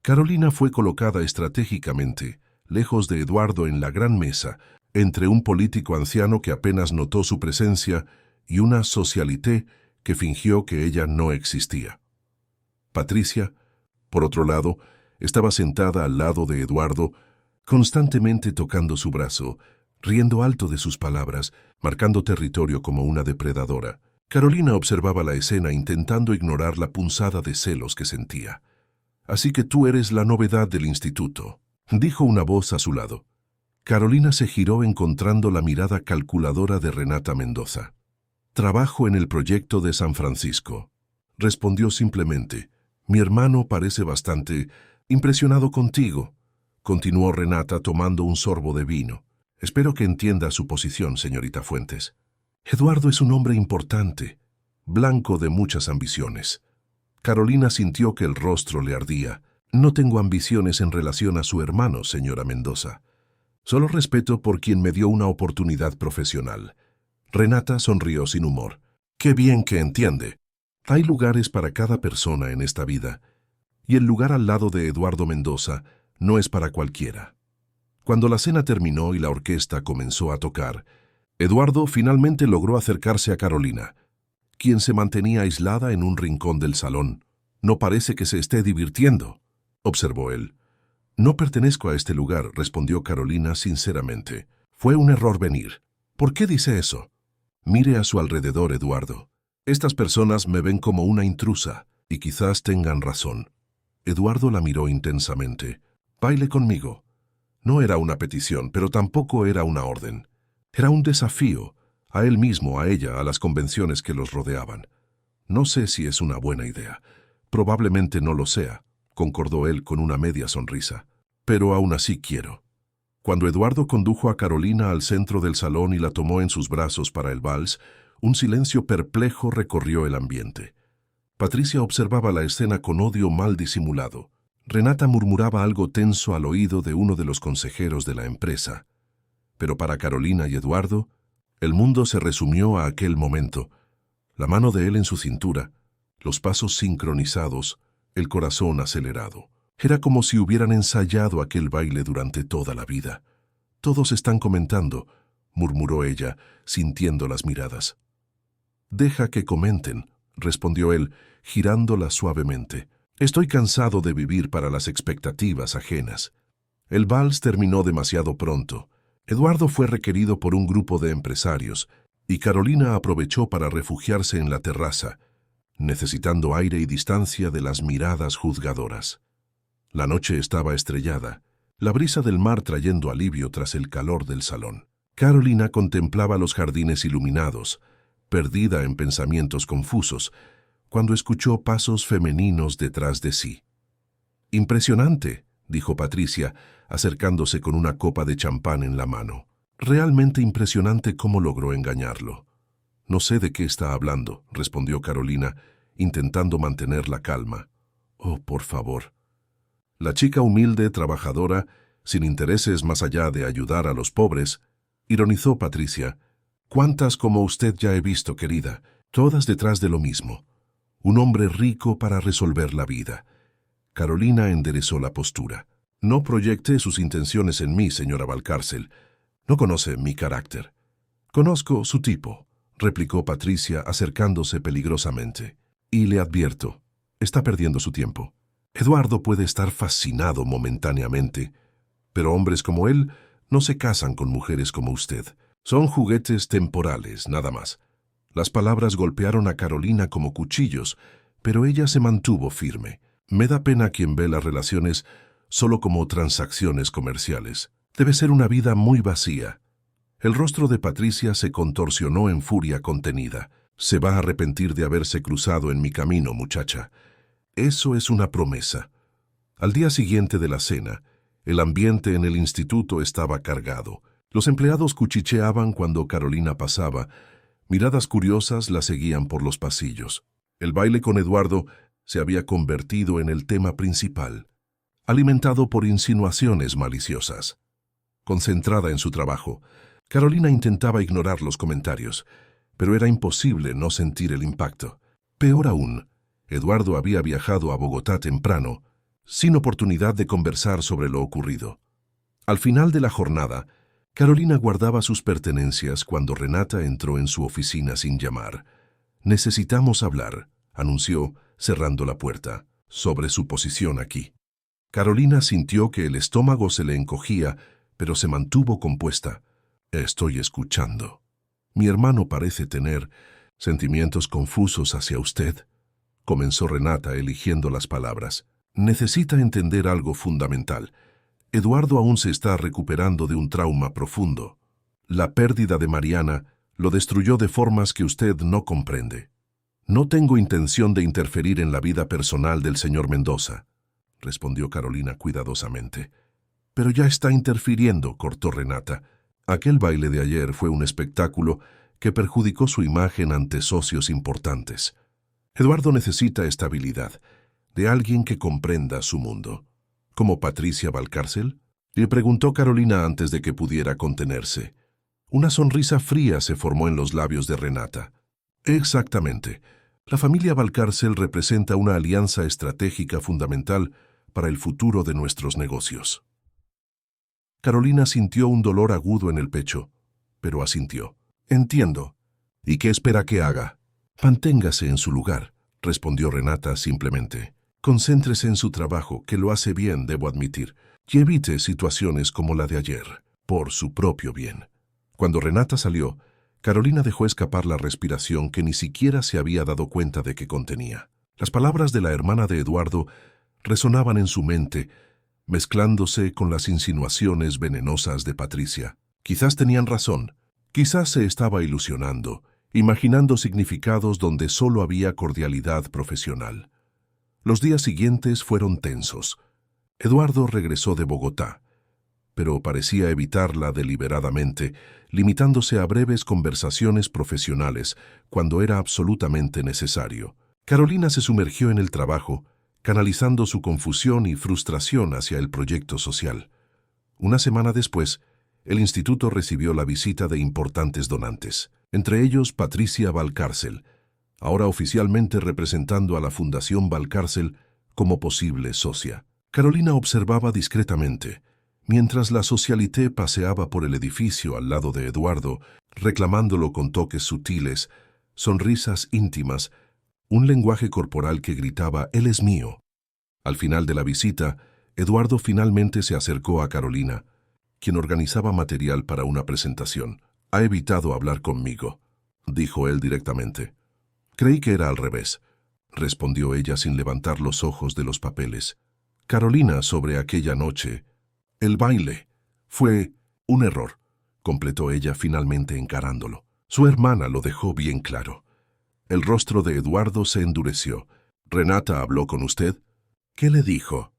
Carolina fue colocada estratégicamente, lejos de Eduardo en la gran mesa, entre un político anciano que apenas notó su presencia y una socialité que fingió que ella no existía. Patricia, por otro lado, estaba sentada al lado de Eduardo, constantemente tocando su brazo, riendo alto de sus palabras, marcando territorio como una depredadora. Carolina observaba la escena intentando ignorar la punzada de celos que sentía. «Así que tú eres la novedad del instituto», dijo una voz a su lado. Carolina se giró encontrando la mirada calculadora de Renata Mendoza. «Trabajo en el proyecto de San Francisco», respondió simplemente. «Mi hermano parece bastante impresionado contigo», continuó Renata tomando un sorbo de vino. «Espero que entienda su posición, señorita Fuentes. Eduardo es un hombre importante, blanco de muchas ambiciones». Carolina sintió que el rostro le ardía. «No tengo ambiciones en relación a su hermano, señora Mendoza. Solo respeto por quien me dio una oportunidad profesional». Renata sonrió sin humor. «Qué bien que entiende. Hay lugares para cada persona en esta vida, y el lugar al lado de Eduardo Mendoza no es para cualquiera». Cuando la cena terminó y la orquesta comenzó a tocar, Eduardo finalmente logró acercarse a Carolina, quien se mantenía aislada en un rincón del salón. «No parece que se esté divirtiendo», observó él. «No pertenezco a este lugar», respondió Carolina sinceramente. «Fue un error venir». «¿Por qué dice eso?» «Mire a su alrededor, Eduardo. Estas personas me ven como una intrusa, y quizás tengan razón». Eduardo la miró intensamente. «Baile conmigo». No era una petición, pero tampoco era una orden. Era un desafío, a él mismo, a ella, a las convenciones que los rodeaban. «No sé si es una buena idea. Probablemente no lo sea», concordó él con una media sonrisa. «Pero aún así quiero». Cuando Eduardo condujo a Carolina al centro del salón y la tomó en sus brazos para el vals, un silencio perplejo recorrió el ambiente. Patricia observaba la escena con odio mal disimulado. Renata murmuraba algo tenso al oído de uno de los consejeros de la empresa. Pero para Carolina y Eduardo, el mundo se resumió a aquel momento. La mano de él en su cintura, los pasos sincronizados, el corazón acelerado. Era como si hubieran ensayado aquel baile durante toda la vida. «Todos están comentando», murmuró ella, sintiendo las miradas. «Deja que comenten», respondió él, girándola suavemente. «Estoy cansado de vivir para las expectativas ajenas». El vals terminó demasiado pronto. Eduardo fue requerido por un grupo de empresarios, y Carolina aprovechó para refugiarse en la terraza, necesitando aire y distancia de las miradas juzgadoras. La noche estaba estrellada, la brisa del mar trayendo alivio tras el calor del salón. Carolina contemplaba los jardines iluminados, perdida en pensamientos confusos, cuando escuchó pasos femeninos detrás de sí. «Impresionante», dijo Patricia, acercándose con una copa de champán en la mano. «Realmente impresionante cómo logró engañarlo». «No sé de qué está hablando», respondió Carolina, intentando mantener la calma. «Oh, por favor». La chica humilde, trabajadora, sin intereses más allá de ayudar a los pobres, ironizó Patricia. «¿Cuántas como usted ya he visto, querida? Todas detrás de lo mismo. Un hombre rico para resolver la vida». Carolina enderezó la postura. «No proyecte sus intenciones en mí, señora Valcárcel. No conoce mi carácter». «Conozco su tipo», replicó Patricia acercándose peligrosamente. «Y le advierto, está perdiendo su tiempo. Eduardo puede estar fascinado momentáneamente, pero hombres como él no se casan con mujeres como usted. Son juguetes temporales, nada más». Las palabras golpearon a Carolina como cuchillos, pero ella se mantuvo firme. «Me da pena quien ve las relaciones solo como transacciones comerciales. Debe ser una vida muy vacía». El rostro de Patricia se contorsionó en furia contenida. «Se va a arrepentir de haberse cruzado en mi camino, muchacha. Eso es una promesa». Al día siguiente de la cena, el ambiente en el instituto estaba cargado. Los empleados cuchicheaban cuando Carolina pasaba. Miradas curiosas la seguían por los pasillos. El baile con Eduardo se había convertido en el tema principal, alimentado por insinuaciones maliciosas. Concentrada en su trabajo, Carolina intentaba ignorar los comentarios, pero era imposible no sentir el impacto. Peor aún, Eduardo había viajado a Bogotá temprano, sin oportunidad de conversar sobre lo ocurrido. Al final de la jornada, Carolina guardaba sus pertenencias cuando Renata entró en su oficina sin llamar. «Necesitamos hablar», anunció, cerrando la puerta, «sobre su posición aquí». Carolina sintió que el estómago se le encogía, pero se mantuvo compuesta. «Estoy escuchando. Mi hermano parece tener sentimientos confusos hacia usted», comenzó Renata eligiendo las palabras. «Necesita entender algo fundamental. Eduardo aún se está recuperando de un trauma profundo. La pérdida de Mariana lo destruyó de formas que usted no comprende. No tengo intención de interferir en la vida personal del señor Mendoza», respondió Carolina cuidadosamente. «Pero ya está interfiriendo», cortó Renata. «Aquel baile de ayer fue un espectáculo que perjudicó su imagen ante socios importantes. Eduardo necesita estabilidad, de alguien que comprenda su mundo». «¿Como Patricia Valcárcel?», le preguntó Carolina antes de que pudiera contenerse. Una sonrisa fría se formó en los labios de Renata. «Exactamente. La familia Valcárcel representa una alianza estratégica fundamental para el futuro de nuestros negocios». Carolina sintió un dolor agudo en el pecho, pero asintió. «Entiendo. ¿Y qué espera que haga?». «Manténgase en su lugar», respondió Renata simplemente. «Concéntrese en su trabajo, que lo hace bien, debo admitir, y evite situaciones como la de ayer, por su propio bien». Cuando Renata salió, Carolina dejó escapar la respiración que ni siquiera se había dado cuenta de que contenía. Las palabras de la hermana de Eduardo resonaban en su mente, mezclándose con las insinuaciones venenosas de Patricia. Quizás tenían razón, quizás se estaba ilusionando, imaginando significados donde solo había cordialidad profesional. Los días siguientes fueron tensos. Eduardo regresó de Bogotá, pero parecía evitarla deliberadamente, limitándose a breves conversaciones profesionales cuando era absolutamente necesario. Carolina se sumergió en el trabajo, canalizando su confusión y frustración hacia el proyecto social. Una semana después, el instituto recibió la visita de importantes donantes, entre ellos Patricia Valcárcel, ahora oficialmente representando a la Fundación Valcárcel como posible socia. Carolina observaba discretamente, mientras la socialité paseaba por el edificio al lado de Eduardo, reclamándolo con toques sutiles, sonrisas íntimas, un lenguaje corporal que gritaba «Él es mío». Al final de la visita, Eduardo finalmente se acercó a Carolina, quien organizaba material para una presentación. «Ha evitado hablar conmigo», dijo él directamente. «Creí que era al revés», respondió ella sin levantar los ojos de los papeles. «Carolina, sobre aquella noche, el baile, fue un error. completó ella finalmente encarándolo. Su hermana lo dejó bien claro. El rostro de Eduardo se endureció. «¿Renata habló con usted?» «¿Qué le dijo?»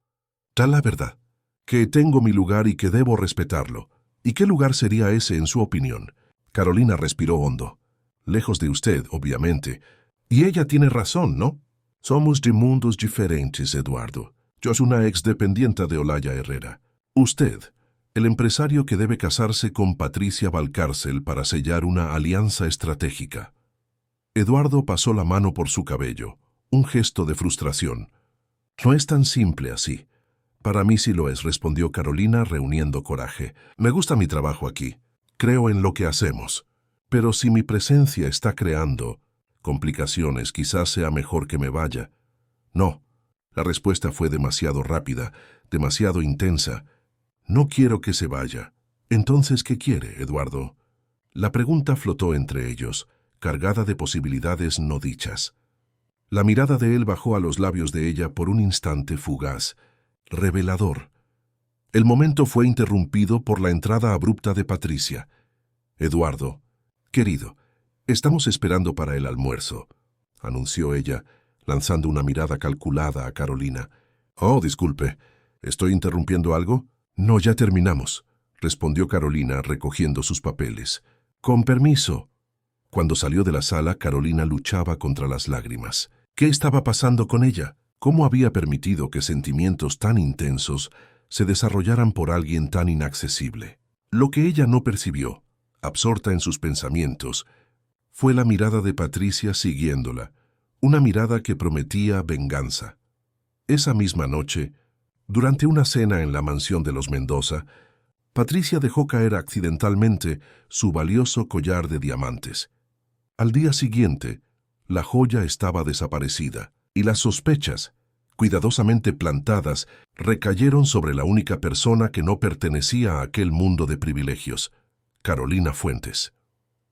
«Tal la verdad, que tengo mi lugar y que debo respetarlo. ¿Y qué lugar sería ese en su opinión?» Carolina respiró hondo. «Lejos de usted, obviamente. Y ella tiene razón, ¿no? Somos de mundos diferentes, Eduardo. Yo soy una exdependiente de Olaya Herrera. Usted, el empresario que debe casarse con Patricia Valcárcel para sellar una alianza estratégica». Eduardo pasó la mano por su cabello, un gesto de frustración. «No es tan simple así». «Para mí sí lo es», respondió Carolina reuniendo coraje. «Me gusta mi trabajo aquí. Creo en lo que hacemos. Pero si mi presencia está creando complicaciones, quizás sea mejor que me vaya». «No». La respuesta fue demasiado rápida, demasiado intensa. «No quiero que se vaya». «Entonces, ¿qué quiere, Eduardo?» La pregunta flotó entre ellos, cargada de posibilidades no dichas. La mirada de él bajó a los labios de ella por un instante fugaz, revelador. El momento fue interrumpido por la entrada abrupta de Patricia. «Eduardo, querido, estamos esperando para el almuerzo», anunció ella, lanzando una mirada calculada a Carolina. «Oh, disculpe, ¿estoy interrumpiendo algo?» «No, ya terminamos», respondió Carolina recogiendo sus papeles. «Con permiso». Cuando salió de la sala, Carolina luchaba contra las lágrimas. ¿Qué estaba pasando con ella? ¿Cómo había permitido que sentimientos tan intensos se desarrollaran por alguien tan inaccesible? Lo que ella no percibió, absorta en sus pensamientos, fue la mirada de Patricia siguiéndola, una mirada que prometía venganza. Esa misma noche, durante una cena en la mansión de los Mendoza, Patricia dejó caer accidentalmente su valioso collar de diamantes. Al día siguiente, la joya estaba desaparecida, y las sospechas, cuidadosamente plantadas, recayeron sobre la única persona que no pertenecía a aquel mundo de privilegios, Carolina Fuentes.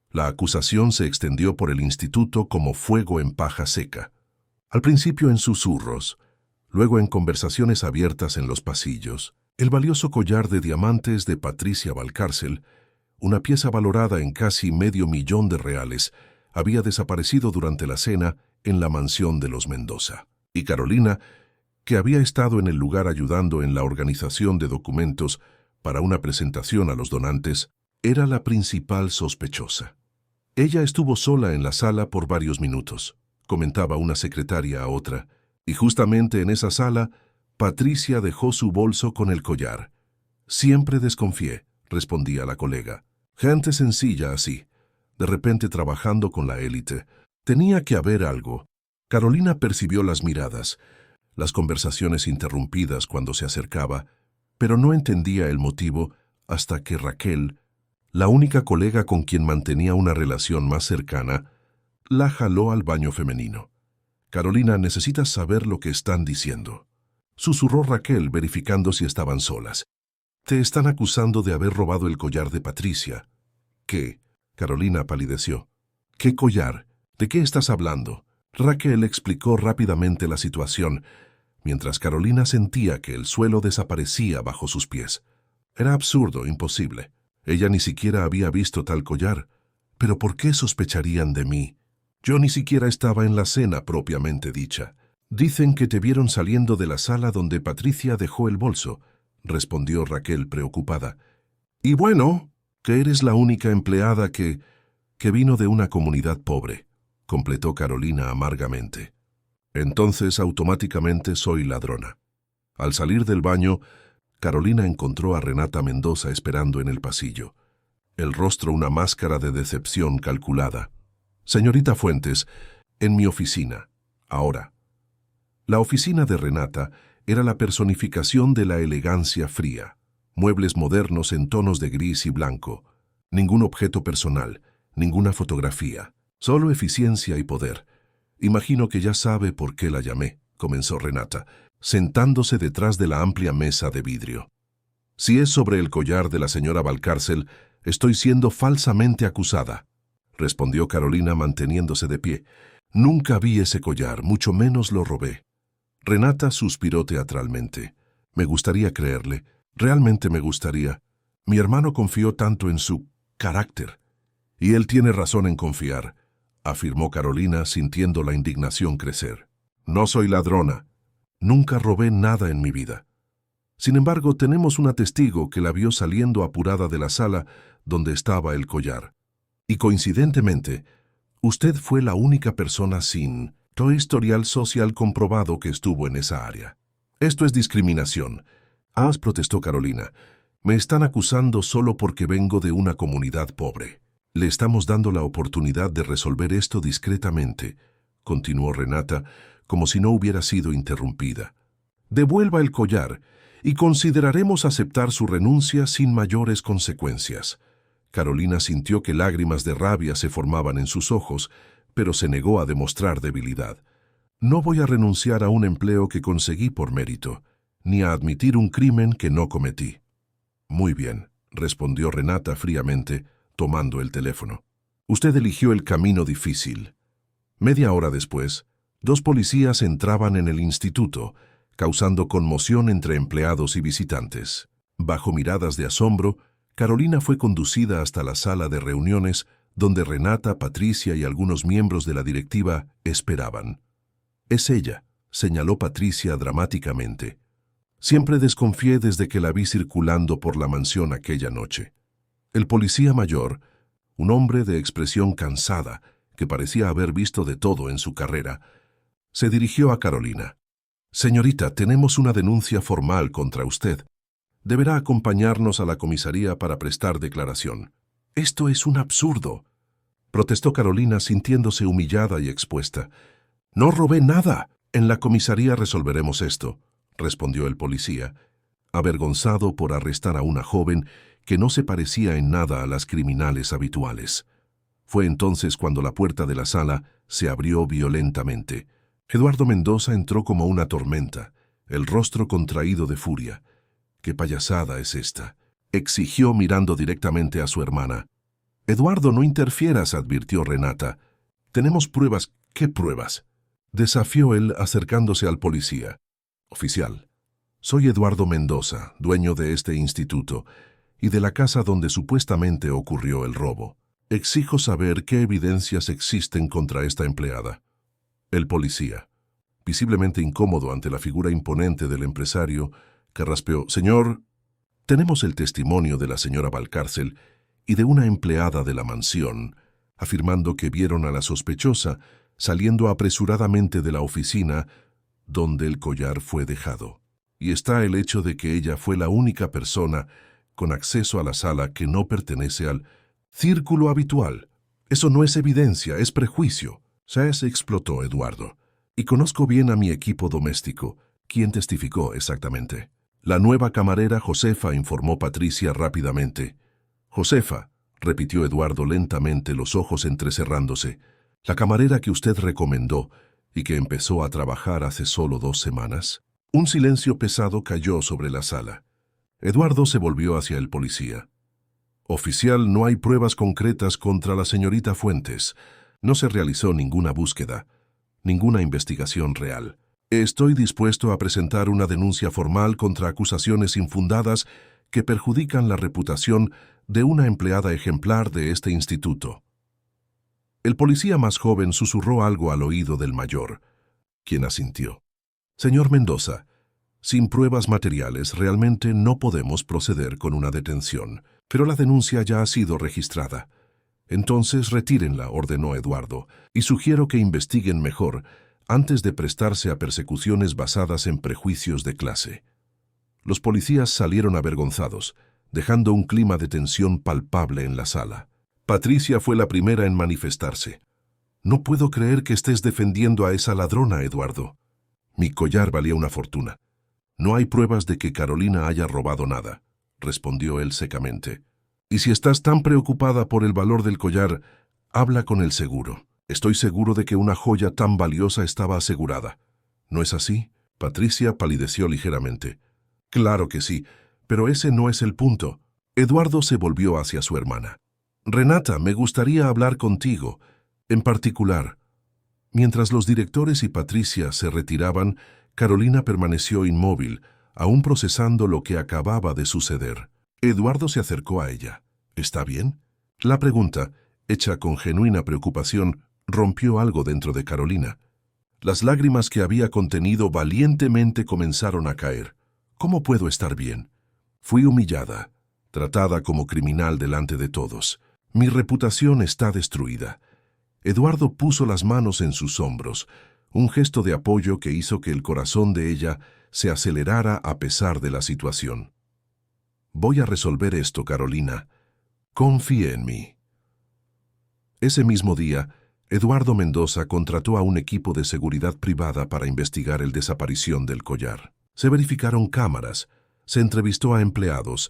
La acusación se extendió por el instituto como fuego en paja seca. Al principio en susurros, luego en conversaciones abiertas en los pasillos. El valioso collar de diamantes de Patricia Valcárcel, una pieza valorada en casi $500,000, había desaparecido durante la cena en la mansión de los Mendoza. Y Carolina, que había estado en el lugar ayudando en la organización de documentos para una presentación a los donantes, era la principal sospechosa. Ella estuvo sola en la sala por varios minutos, comentaba una secretaria a otra, y justamente en esa sala, Patricia dejó su bolso con el collar. «Siempre desconfié», respondía la colega. «Gente sencilla así, de repente trabajando con la élite. Tenía que haber algo». Carolina percibió las miradas, las conversaciones interrumpidas cuando se acercaba, pero no entendía el motivo hasta que Raquel, la única colega con quien mantenía una relación más cercana, la jaló al baño femenino. «Carolina, necesitas saber lo que están diciendo», susurró Raquel verificando si estaban solas. «Te están acusando de haber robado el collar de Patricia». «¿Qué?» Carolina palideció. «¿Qué collar? ¿De qué estás hablando?» Raquel explicó rápidamente la situación, mientras Carolina sentía que el suelo desaparecía bajo sus pies. Era absurdo, imposible. Ella ni siquiera había visto tal collar. «¿Pero por qué sospecharían de mí? Yo ni siquiera estaba en la cena propiamente dicha». «Dicen que te vieron saliendo de la sala donde Patricia dejó el bolso», respondió Raquel preocupada. «Y bueno, que eres la única empleada que vino de una comunidad pobre», completó Carolina amargamente. «Entonces automáticamente soy ladrona». Al salir del baño, Carolina encontró a Renata Mendoza esperando en el pasillo. El rostro una máscara de decepción calculada. «Señorita Fuentes, en mi oficina, ahora». La oficina de Renata era la personificación de la elegancia fría. Muebles modernos en tonos de gris y blanco. Ningún objeto personal, ninguna fotografía. Solo eficiencia y poder. «Imagino que ya sabe por qué la llamé», comenzó Renata, sentándose detrás de la amplia mesa de vidrio. «Si es sobre el collar de la señora Valcárcel, estoy siendo falsamente acusada», respondió Carolina manteniéndose de pie. «Nunca vi ese collar, mucho menos lo robé». Renata suspiró teatralmente. «Me gustaría creerle, realmente me gustaría. Mi hermano confió tanto en su carácter. Y él tiene razón en confiar, afirmó Carolina sintiendo la indignación crecer. No soy ladrona. Nunca robé nada en mi vida. Sin embargo, tenemos una testigo que la vio saliendo apurada de la sala donde estaba el collar. Y coincidentemente, usted fue la única persona sin historial social comprobado que estuvo en esa área. Esto es discriminación. Protestó Carolina. Me están acusando solo porque vengo de una comunidad pobre. Le estamos dando la oportunidad de resolver esto discretamente, continuó Renata, como si no hubiera sido interrumpida. Devuelva el collar y consideraremos aceptar su renuncia sin mayores consecuencias. Carolina sintió que lágrimas de rabia se formaban en sus ojos, pero se negó a demostrar debilidad. No voy a renunciar a un empleo que conseguí por mérito, ni a admitir un crimen que no cometí. Muy bien, respondió Renata fríamente, tomando el teléfono. Usted eligió el camino difícil. Media hora después, 2 policías entraban en el instituto, causando conmoción entre empleados y visitantes. Bajo miradas de asombro, Carolina fue conducida hasta la sala de reuniones donde Renata, Patricia y algunos miembros de la directiva esperaban. «Es ella», señaló Patricia dramáticamente. «Siempre desconfié desde que la vi circulando por la mansión aquella noche». El policía mayor, un hombre de expresión cansada, que parecía haber visto de todo en su carrera, se dirigió a Carolina. «Señorita, tenemos una denuncia formal contra usted. Deberá acompañarnos a la comisaría para prestar declaración». «Esto es un absurdo», protestó Carolina sintiéndose humillada y expuesta. «No robé nada. En la comisaría resolveremos esto», respondió el policía, avergonzado por arrestar a una joven que no se parecía en nada a las criminales habituales. Fue entonces cuando la puerta de la sala se abrió violentamente. Eduardo Mendoza entró como una tormenta, el rostro contraído de furia. «¿Qué payasada es esta?», exigió mirando directamente a su hermana. «Eduardo, no interfieras», advirtió Renata. «Tenemos pruebas». «¿Qué pruebas?», desafió él acercándose al policía. «Oficial, soy Eduardo Mendoza, dueño de este instituto y de la casa donde supuestamente ocurrió el robo. Exijo saber qué evidencias existen contra esta empleada». El policía, visiblemente incómodo ante la figura imponente del empresario, carraspeó. «Señor, tenemos el testimonio de la señora Valcárcel y de una empleada de la mansión, afirmando que vieron a la sospechosa saliendo apresuradamente de la oficina donde el collar fue dejado. Y está el hecho de que ella fue la única persona con acceso a la sala que no pertenece al círculo habitual. Eso no es evidencia, es prejuicio». Se explotó Eduardo. «Y conozco bien a mi equipo doméstico». «¿Quién testificó exactamente?». «La nueva camarera Josefa», informó Patricia rápidamente. «Josefa», repitió Eduardo lentamente, los ojos entrecerrándose. «La camarera que usted recomendó y que empezó a trabajar hace solo 2 semanas». Un silencio pesado cayó sobre la sala. Eduardo se volvió hacia el policía. «Oficial, no hay pruebas concretas contra la señorita Fuentes. No se realizó ninguna búsqueda, ninguna investigación real. Estoy dispuesto a presentar una denuncia formal contra acusaciones infundadas que perjudican la reputación de una empleada ejemplar de este instituto». El policía más joven susurró algo al oído del mayor, quien asintió. «Señor Mendoza, sin pruebas materiales realmente no podemos proceder con una detención, pero la denuncia ya ha sido registrada. Entonces retírenla», ordenó Eduardo, «y sugiero que investiguen mejor antes de prestarse a persecuciones basadas en prejuicios de clase». Los policías salieron avergonzados, dejando un clima de tensión palpable en la sala. Patricia fue la primera en manifestarse. «No puedo creer que estés defendiendo a esa ladrona, Eduardo. Mi collar valía una fortuna. No hay pruebas de que Carolina haya robado nada», respondió él secamente. «Y si estás tan preocupada por el valor del collar, habla con el seguro. Estoy seguro de que una joya tan valiosa estaba asegurada. ¿No es así?». Patricia palideció ligeramente. «Claro que sí, pero ese no es el punto». Eduardo se volvió hacia su hermana. «Renata, me gustaría hablar contigo, en particular». Mientras los directores y Patricia se retiraban, Carolina permaneció inmóvil, aún procesando lo que acababa de suceder. Eduardo se acercó a ella. «¿Está bien?». La pregunta, hecha con genuina preocupación, rompió algo dentro de Carolina. Las lágrimas que había contenido valientemente comenzaron a caer. ¿Cómo puedo estar bien? Fui humillada, tratada como criminal delante de todos. Mi reputación está destruida. Eduardo puso las manos en sus hombros, un gesto de apoyo que hizo que el corazón de ella se acelerara a pesar de la situación. Voy a resolver esto, Carolina. Confíe en mí. Ese mismo día, Eduardo Mendoza contrató a un equipo de seguridad privada para investigar la desaparición del collar. Se verificaron cámaras, se entrevistó a empleados.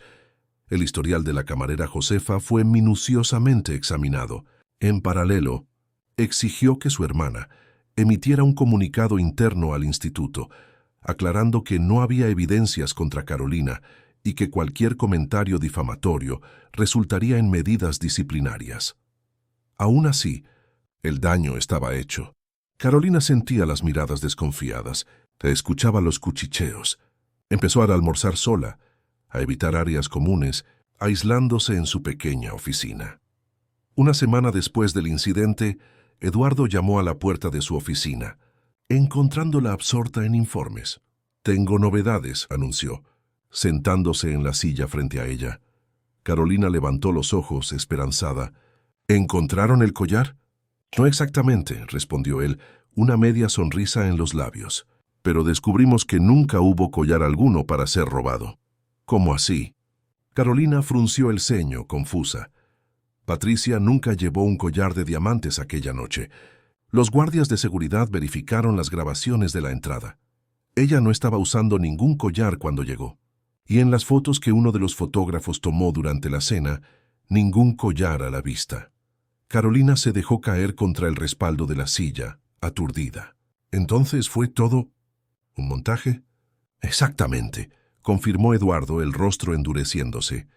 El historial de la camarera Josefa fue minuciosamente examinado. En paralelo, exigió que su hermana emitiera un comunicado interno al instituto, aclarando que no había evidencias contra Carolina y que cualquier comentario difamatorio resultaría en medidas disciplinarias. Aún así, el daño estaba hecho. Carolina sentía las miradas desconfiadas, escuchaba los cuchicheos. Empezó a almorzar sola, a evitar áreas comunes, aislándose en su pequeña oficina. Una semana después del incidente, Eduardo llamó a la puerta de su oficina, encontrándola absorta en informes. «Tengo novedades», anunció, sentándose en la silla frente a ella. Carolina levantó los ojos, esperanzada. «¿Encontraron el collar?» «No exactamente», respondió él, una media sonrisa en los labios. «Pero descubrimos que nunca hubo collar alguno para ser robado». «¿Cómo así?» Carolina frunció el ceño, confusa. Patricia nunca llevó un collar de diamantes aquella noche. Los guardias de seguridad verificaron las grabaciones de la entrada. Ella no estaba usando ningún collar cuando llegó. Y en las fotos que uno de los fotógrafos tomó durante la cena, ningún collar a la vista. Carolina se dejó caer contra el respaldo de la silla, aturdida. «¿Entonces fue todo un montaje?» «Exactamente», confirmó Eduardo, el rostro endureciéndose.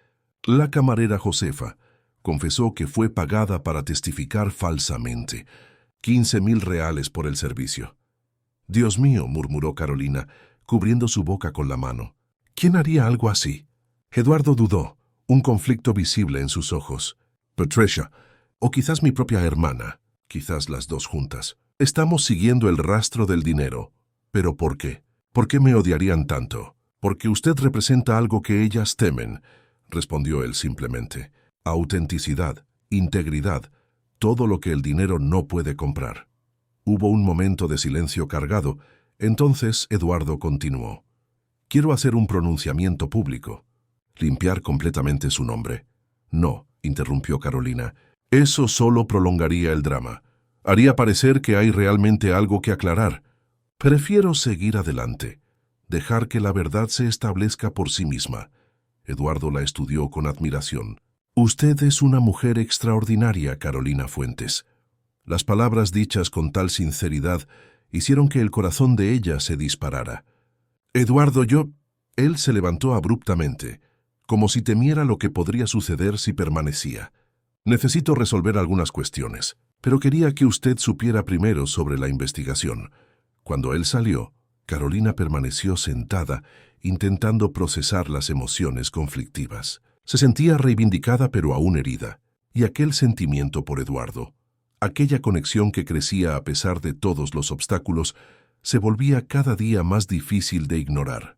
La camarera Josefa confesó que fue pagada para testificar falsamente. 15,000 reales por el servicio. «Dios mío», murmuró Carolina, cubriendo su boca con la mano. «¿Quién haría algo así?» Eduardo dudó, un conflicto visible en sus ojos. «Patricia, o quizás mi propia hermana, quizás las dos juntas. Estamos siguiendo el rastro del dinero. ¿Pero por qué? ¿Por qué me odiarían tanto?» «Porque usted representa algo que ellas temen», respondió él simplemente. «Autenticidad, integridad, todo lo que el dinero no puede comprar». Hubo un momento de silencio cargado. Entonces Eduardo continuó. «Quiero hacer un pronunciamiento público. Limpiar completamente su nombre». «No», interrumpió Carolina. «Eso solo prolongaría el drama. Haría parecer que hay realmente algo que aclarar. Prefiero seguir adelante. Dejar que la verdad se establezca por sí misma». Eduardo la estudió con admiración. «Usted es una mujer extraordinaria, Carolina Fuentes». Las palabras dichas con tal sinceridad hicieron que el corazón de ella se disparara. «Eduardo, yo...» Él se levantó abruptamente, como si temiera lo que podría suceder si permanecía. «Necesito resolver algunas cuestiones, pero quería que usted supiera primero sobre la investigación». Cuando él salió, Carolina permaneció sentada, intentando procesar las emociones conflictivas. Se sentía reivindicada pero aún herida, y aquel sentimiento por Eduardo, aquella conexión que crecía a pesar de todos los obstáculos, se volvía cada día más difícil de ignorar.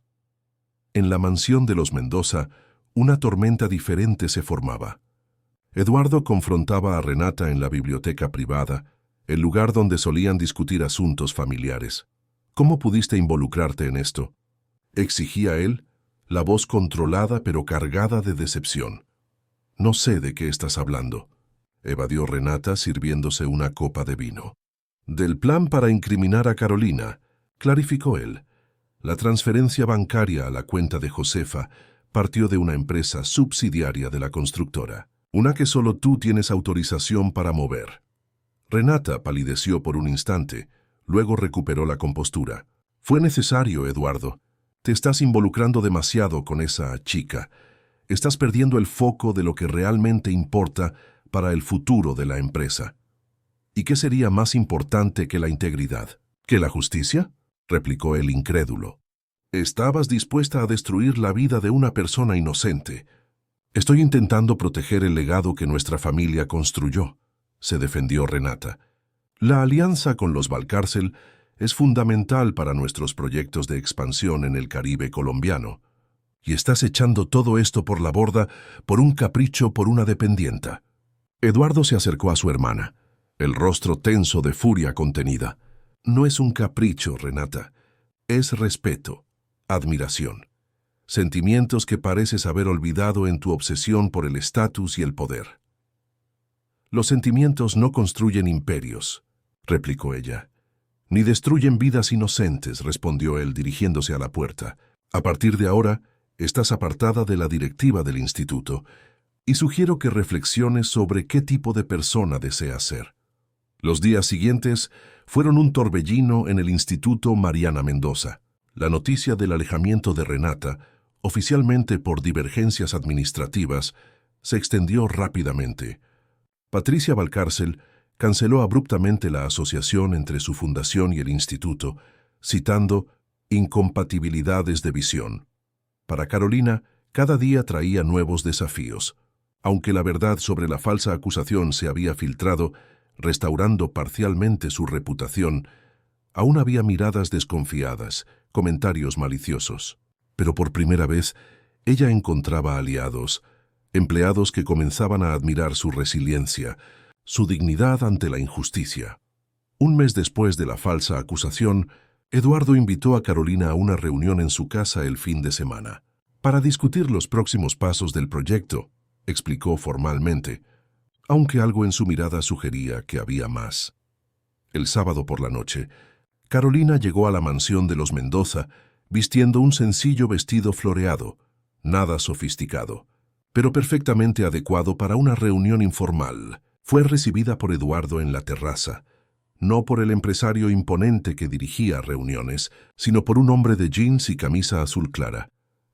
En la mansión de los Mendoza, una tormenta diferente se formaba. Eduardo confrontaba a Renata en la biblioteca privada, el lugar donde solían discutir asuntos familiares. «¿Cómo pudiste involucrarte en esto?», exigía él, la voz controlada pero cargada de decepción. «No sé de qué estás hablando», evadió Renata sirviéndose una copa de vino. «Del plan para incriminar a Carolina», clarificó él. «La transferencia bancaria a la cuenta de Josefa partió de una empresa subsidiaria de la constructora, una que solo tú tienes autorización para mover». Renata palideció por un instante, luego recuperó la compostura. «Fue necesario, Eduardo. Te estás involucrando demasiado con esa chica. Estás perdiendo el foco de lo que realmente importa para el futuro de la empresa». «¿Y qué sería más importante que la integridad? ¿Que la justicia?», replicó el incrédulo. «Estabas dispuesta a destruir la vida de una persona inocente». Estoy intentando proteger el legado que nuestra familia construyó, se defendió Renata. La alianza con los Valcárcel es fundamental para nuestros proyectos de expansión en el Caribe colombiano. Y estás echando todo esto por la borda por un capricho por una dependienta. Eduardo se acercó a su hermana, el rostro tenso de furia contenida. No es un capricho, Renata. Es respeto, admiración. Sentimientos que pareces haber olvidado en tu obsesión por el estatus y el poder. Los sentimientos no construyen imperios, replicó ella. Ni destruyen vidas inocentes, respondió él dirigiéndose a la puerta. A partir de ahora, estás apartada de la directiva del instituto y sugiero que reflexiones sobre qué tipo de persona deseas ser. Los días siguientes fueron un torbellino en el Instituto Mariana Mendoza. La noticia del alejamiento de Renata, oficialmente por divergencias administrativas, se extendió rápidamente. Patricia Valcárcel canceló abruptamente la asociación entre su fundación y el instituto, citando incompatibilidades de visión. Para Carolina, cada día traía nuevos desafíos. Aunque la verdad sobre la falsa acusación se había filtrado, restaurando parcialmente su reputación, aún había miradas desconfiadas, comentarios maliciosos. Pero por primera vez, ella encontraba aliados, empleados que comenzaban a admirar su resiliencia, su dignidad ante la injusticia. Un mes después de la falsa acusación, Eduardo invitó a Carolina a una reunión en su casa el fin de semana. Para discutir los próximos pasos del proyecto, explicó formalmente, aunque algo en su mirada sugería que había más. El sábado por la noche, Carolina llegó a la mansión de los Mendoza vistiendo un sencillo vestido floreado, nada sofisticado, pero perfectamente adecuado para una reunión informal. Fue recibida por Eduardo en la terraza, no por el empresario imponente que dirigía reuniones, sino por un hombre de jeans y camisa azul clara,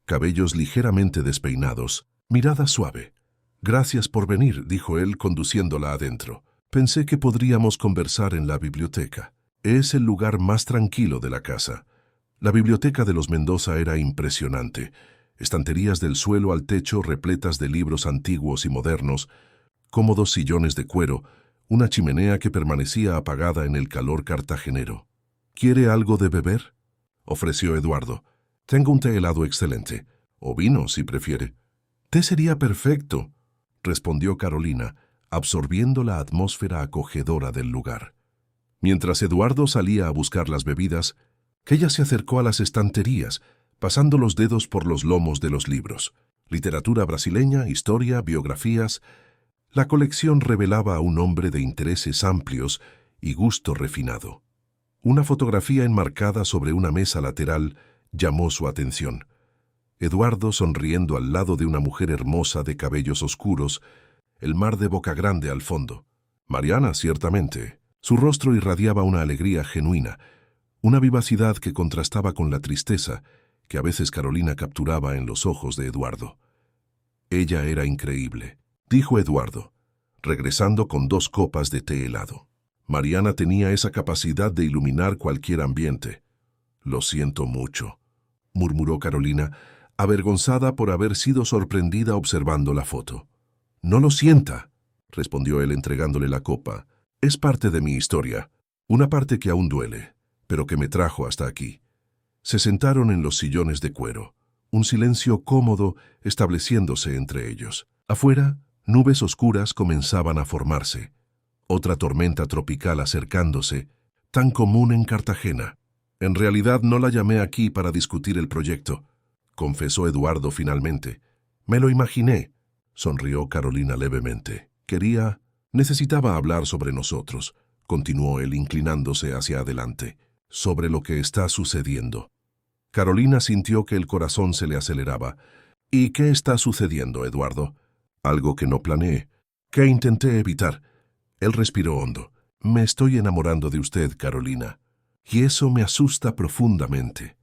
cabellos ligeramente despeinados, mirada suave. «Gracias por venir», dijo él conduciéndola adentro. «Pensé que podríamos conversar en la biblioteca. Es el lugar más tranquilo de la casa». La biblioteca de los Mendoza era impresionante. Estanterías del suelo al techo repletas de libros antiguos y modernos, cómodos sillones de cuero, una chimenea que permanecía apagada en el calor cartagenero. «¿Quiere algo de beber?», ofreció Eduardo. «Tengo un té helado excelente, o vino si prefiere». «Té sería perfecto», respondió Carolina, absorbiendo la atmósfera acogedora del lugar. Mientras Eduardo salía a buscar las bebidas, ella se acercó a las estanterías, pasando los dedos por los lomos de los libros. Literatura brasileña, historia, biografías. La colección revelaba a un hombre de intereses amplios y gusto refinado. Una fotografía enmarcada sobre una mesa lateral llamó su atención. Eduardo sonriendo al lado de una mujer hermosa de cabellos oscuros, el mar de Boca Grande al fondo. Mariana, ciertamente. Su rostro irradiaba una alegría genuina, una vivacidad que contrastaba con la tristeza que a veces Carolina capturaba en los ojos de Eduardo. «Ella era increíble», dijo Eduardo, regresando con 2 copas de té helado. Mariana tenía esa capacidad de iluminar cualquier ambiente. «Lo siento mucho», murmuró Carolina, avergonzada por haber sido sorprendida observando la foto. «No lo sienta», respondió él entregándole la copa. «Es parte de mi historia, una parte que aún duele, pero que me trajo hasta aquí». Se sentaron en los sillones de cuero, un silencio cómodo estableciéndose entre ellos. Afuera, nubes oscuras comenzaban a formarse. Otra tormenta tropical acercándose, tan común en Cartagena. «En realidad no la llamé aquí para discutir el proyecto», confesó Eduardo finalmente. «Me lo imaginé», sonrió Carolina levemente. «Necesitaba hablar sobre nosotros», continuó él inclinándose hacia adelante, «sobre lo que está sucediendo». Carolina sintió que el corazón se le aceleraba. «¿Y qué está sucediendo, Eduardo?» «Algo que no planeé, que intenté evitar». Él respiró hondo. «Me estoy enamorando de usted, Carolina, y eso me asusta profundamente».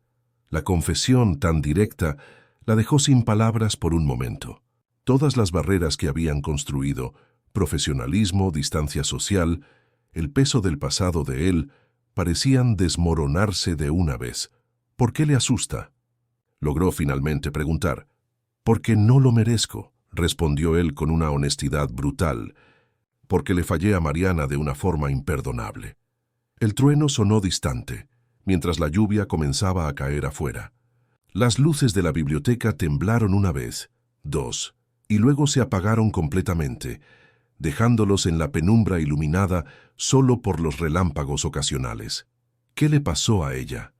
La confesión tan directa la dejó sin palabras por un momento. Todas las barreras que habían construido, profesionalismo, distancia social, el peso del pasado de él, parecían desmoronarse de una vez. «¿Por qué le asusta?», logró finalmente preguntar. «Porque no lo merezco», respondió él con una honestidad brutal, porque le fallé a Mariana de una forma imperdonable. El trueno sonó distante, mientras la lluvia comenzaba a caer afuera. Las luces de la biblioteca temblaron una vez, dos, y luego se apagaron completamente, dejándolos en la penumbra iluminada solo por los relámpagos ocasionales. ¿Qué le pasó a ella?,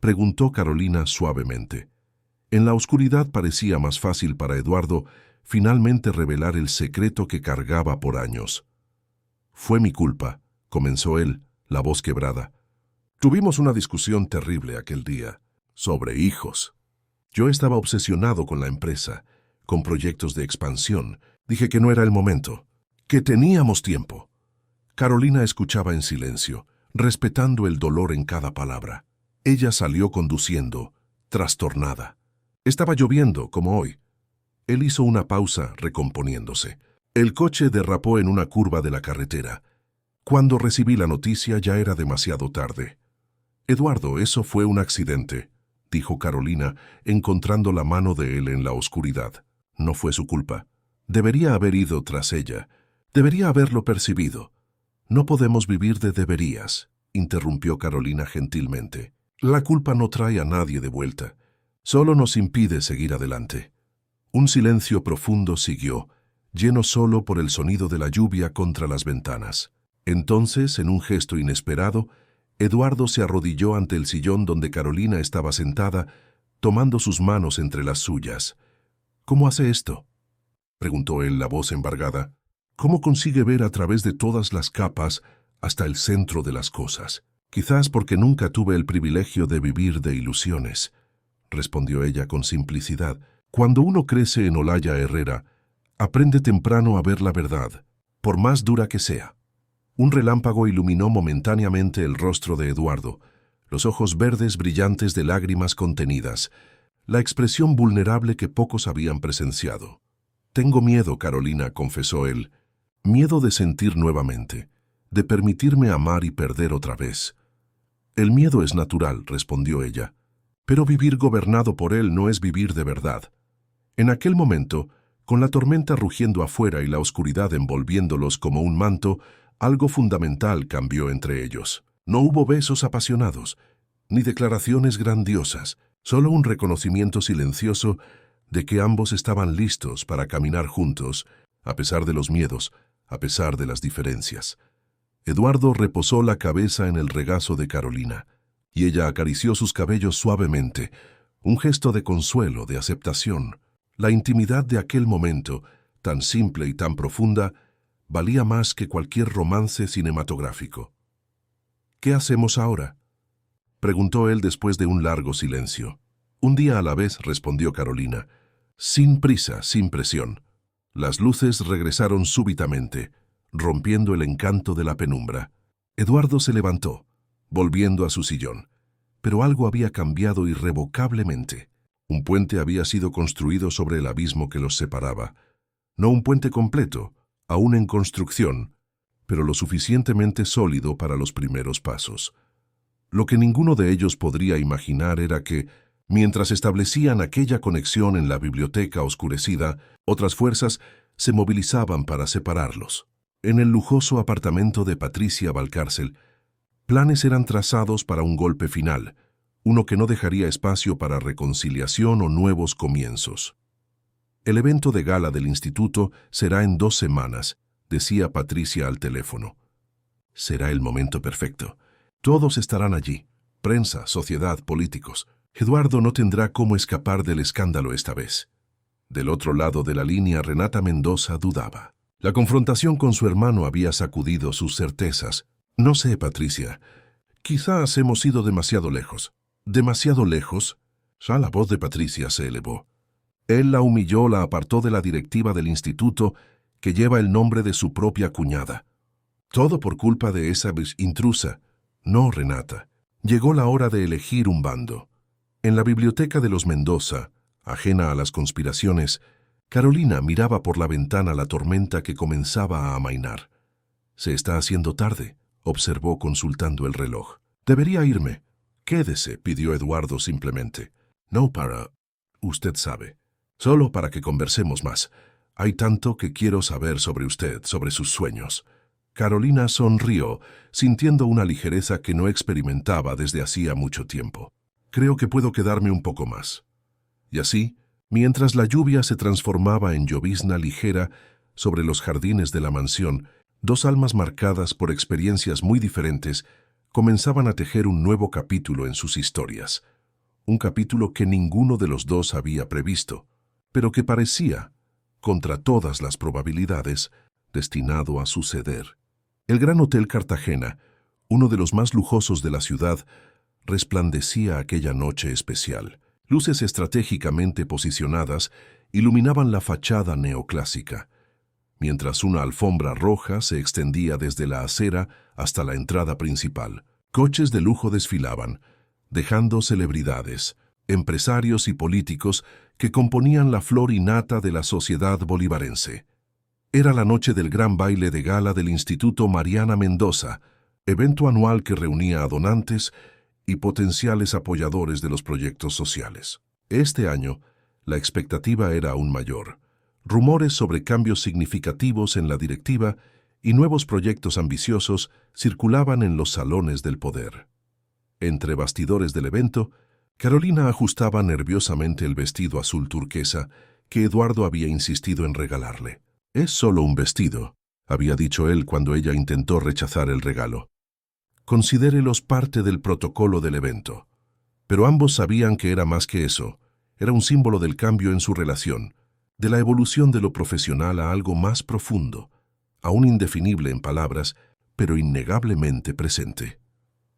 preguntó Carolina suavemente. En la oscuridad parecía más fácil para Eduardo finalmente revelar el secreto que cargaba por años. «Fue mi culpa», comenzó él, la voz quebrada. «Tuvimos una discusión terrible aquel día, sobre hijos. Yo estaba obsesionado con la empresa, con proyectos de expansión. Dije que no era el momento, que teníamos tiempo». Carolina escuchaba en silencio, respetando el dolor en cada palabra. Ella salió conduciendo, trastornada. Estaba lloviendo, como hoy. Él hizo una pausa, recomponiéndose. El coche derrapó en una curva de la carretera. Cuando recibí la noticia ya era demasiado tarde. «Eduardo, eso fue un accidente», dijo Carolina, encontrando la mano de él en la oscuridad. «No fue su culpa. Debería haber ido tras ella. Debería haberlo percibido». «No podemos vivir de deberías», interrumpió Carolina gentilmente. «La culpa no trae a nadie de vuelta. Solo nos impide seguir adelante». Un silencio profundo siguió, lleno solo por el sonido de la lluvia contra las ventanas. Entonces, en un gesto inesperado, Eduardo se arrodilló ante el sillón donde Carolina estaba sentada, tomando sus manos entre las suyas. «¿Cómo hace esto?», preguntó él, la voz embargada. «¿Cómo consigue ver a través de todas las capas hasta el centro de las cosas?» «Quizás porque nunca tuve el privilegio de vivir de ilusiones», respondió ella con simplicidad. «Cuando uno crece en Olaya Herrera, aprende temprano a ver la verdad, por más dura que sea». Un relámpago iluminó momentáneamente el rostro de Eduardo, los ojos verdes brillantes de lágrimas contenidas, la expresión vulnerable que pocos habían presenciado. «Tengo miedo, Carolina», confesó él. «Miedo de sentir nuevamente, de permitirme amar y perder otra vez». «El miedo es natural», respondió ella, «pero vivir gobernado por él no es vivir de verdad». En aquel momento, con la tormenta rugiendo afuera y la oscuridad envolviéndolos como un manto, algo fundamental cambió entre ellos. No hubo besos apasionados, ni declaraciones grandiosas, solo un reconocimiento silencioso de que ambos estaban listos para caminar juntos, a pesar de los miedos, a pesar de las diferencias. Eduardo reposó la cabeza en el regazo de Carolina, y ella acarició sus cabellos suavemente, un gesto de consuelo, de aceptación. La intimidad de aquel momento, tan simple y tan profunda, valía más que cualquier romance cinematográfico. «¿Qué hacemos ahora?», preguntó él después de un largo silencio. «Un día a la vez», respondió Carolina, sin prisa, sin presión. Las luces regresaron súbitamente, rompiendo el encanto de la penumbra. Eduardo se levantó, volviendo a su sillón, pero algo había cambiado irrevocablemente. Un puente había sido construido sobre el abismo que los separaba. No un puente completo, aún en construcción, pero lo suficientemente sólido para los primeros pasos. Lo que ninguno de ellos podría imaginar era que, mientras establecían aquella conexión en la biblioteca oscurecida, otras fuerzas se movilizaban para separarlos. En el lujoso apartamento de Patricia Valcárcel, planes eran trazados para un golpe final, uno que no dejaría espacio para reconciliación o nuevos comienzos. «El evento de gala del instituto será en 2 semanas», decía Patricia al teléfono. «Será el momento perfecto. Todos estarán allí, prensa, sociedad, políticos. Eduardo no tendrá cómo escapar del escándalo esta vez». Del otro lado de la línea, Renata Mendoza dudaba. La confrontación con su hermano había sacudido sus certezas. «No sé, Patricia. Quizás hemos ido demasiado lejos». «¿Demasiado lejos?» Ya la voz de Patricia se elevó. Él la humilló, la apartó de la directiva del instituto que lleva el nombre de su propia cuñada. Todo por culpa de esa intrusa. No, Renata. Llegó la hora de elegir un bando. En la biblioteca de los Mendoza, ajena a las conspiraciones, Carolina miraba por la ventana la tormenta que comenzaba a amainar. «Se está haciendo tarde», observó consultando el reloj. «Debería irme». «Quédese», pidió Eduardo simplemente. «No para... usted sabe». Solo para que conversemos más. Hay tanto que quiero saber sobre usted, sobre sus sueños. Carolina sonrió, sintiendo una ligereza que no experimentaba desde hacía mucho tiempo. Creo que puedo quedarme un poco más. Y así, mientras la lluvia se transformaba en llovizna ligera sobre los jardines de la mansión, dos almas marcadas por experiencias muy diferentes comenzaban a tejer un nuevo capítulo en sus historias. Un capítulo que ninguno de los dos había previsto, pero que parecía, contra todas las probabilidades, destinado a suceder. El Gran Hotel Cartagena, uno de los más lujosos de la ciudad, resplandecía aquella noche especial. Luces estratégicamente posicionadas iluminaban la fachada neoclásica, mientras una alfombra roja se extendía desde la acera hasta la entrada principal. Coches de lujo desfilaban, dejando celebridades, empresarios y políticos que componían la flor y nata de la sociedad bolivarense. Era la noche del gran baile de gala del Instituto Mariana Mendoza, evento anual que reunía a donantes y potenciales apoyadores de los proyectos sociales. Este año, la expectativa era aún mayor. Rumores sobre cambios significativos en la directiva y nuevos proyectos ambiciosos circulaban en los salones del poder. Entre bastidores del evento, Carolina ajustaba nerviosamente el vestido azul turquesa que Eduardo había insistido en regalarle. «Es solo un vestido», había dicho él cuando ella intentó rechazar el regalo. «Considérelos parte del protocolo del evento». Pero ambos sabían que era más que eso. Era un símbolo del cambio en su relación, de la evolución de lo profesional a algo más profundo, aún indefinible en palabras, pero innegablemente presente.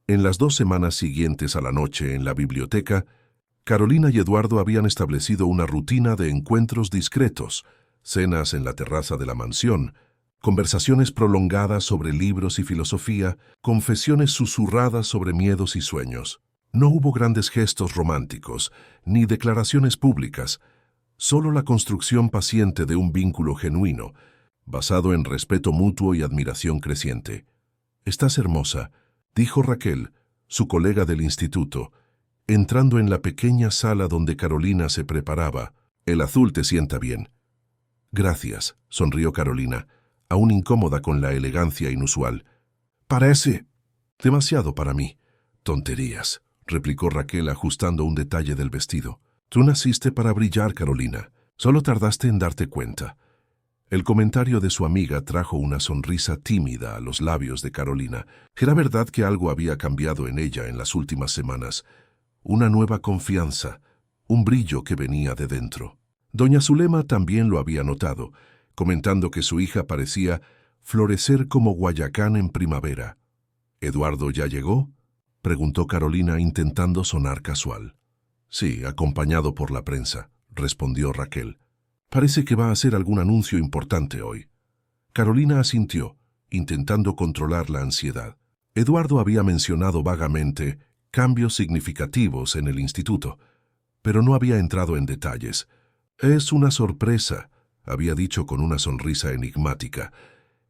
En las 2 semanas siguientes a la noche en la biblioteca, Carolina y Eduardo habían establecido una rutina de encuentros discretos, cenas en la terraza de la mansión, conversaciones prolongadas sobre libros y filosofía, confesiones susurradas sobre miedos y sueños. No hubo grandes gestos románticos, ni declaraciones públicas, solo la construcción paciente de un vínculo genuino, basado en respeto mutuo y admiración creciente. «Estás hermosa», dijo Raquel, su colega del instituto, entrando en la pequeña sala donde Carolina se preparaba. «El azul te sienta bien». «Gracias», sonrió Carolina, aún incómoda con la elegancia inusual. «Parece demasiado para mí». «Tonterías», replicó Raquel ajustando un detalle del vestido. «Tú naciste para brillar, Carolina. Solo tardaste en darte cuenta». El comentario de su amiga trajo una sonrisa tímida a los labios de Carolina. Era verdad que algo había cambiado en ella en las últimas semanas. Una nueva confianza, un brillo que venía de dentro. Doña Zulema también lo había notado, comentando que su hija parecía florecer como Guayacán en primavera. «¿Eduardo ya llegó?», preguntó Carolina intentando sonar casual. «Sí, acompañado por la prensa», respondió Raquel. «Parece que va a hacer algún anuncio importante hoy». Carolina asintió, intentando controlar la ansiedad. Eduardo había mencionado vagamente cambios significativos en el instituto, pero no había entrado en detalles. «Es una sorpresa», había dicho con una sonrisa enigmática.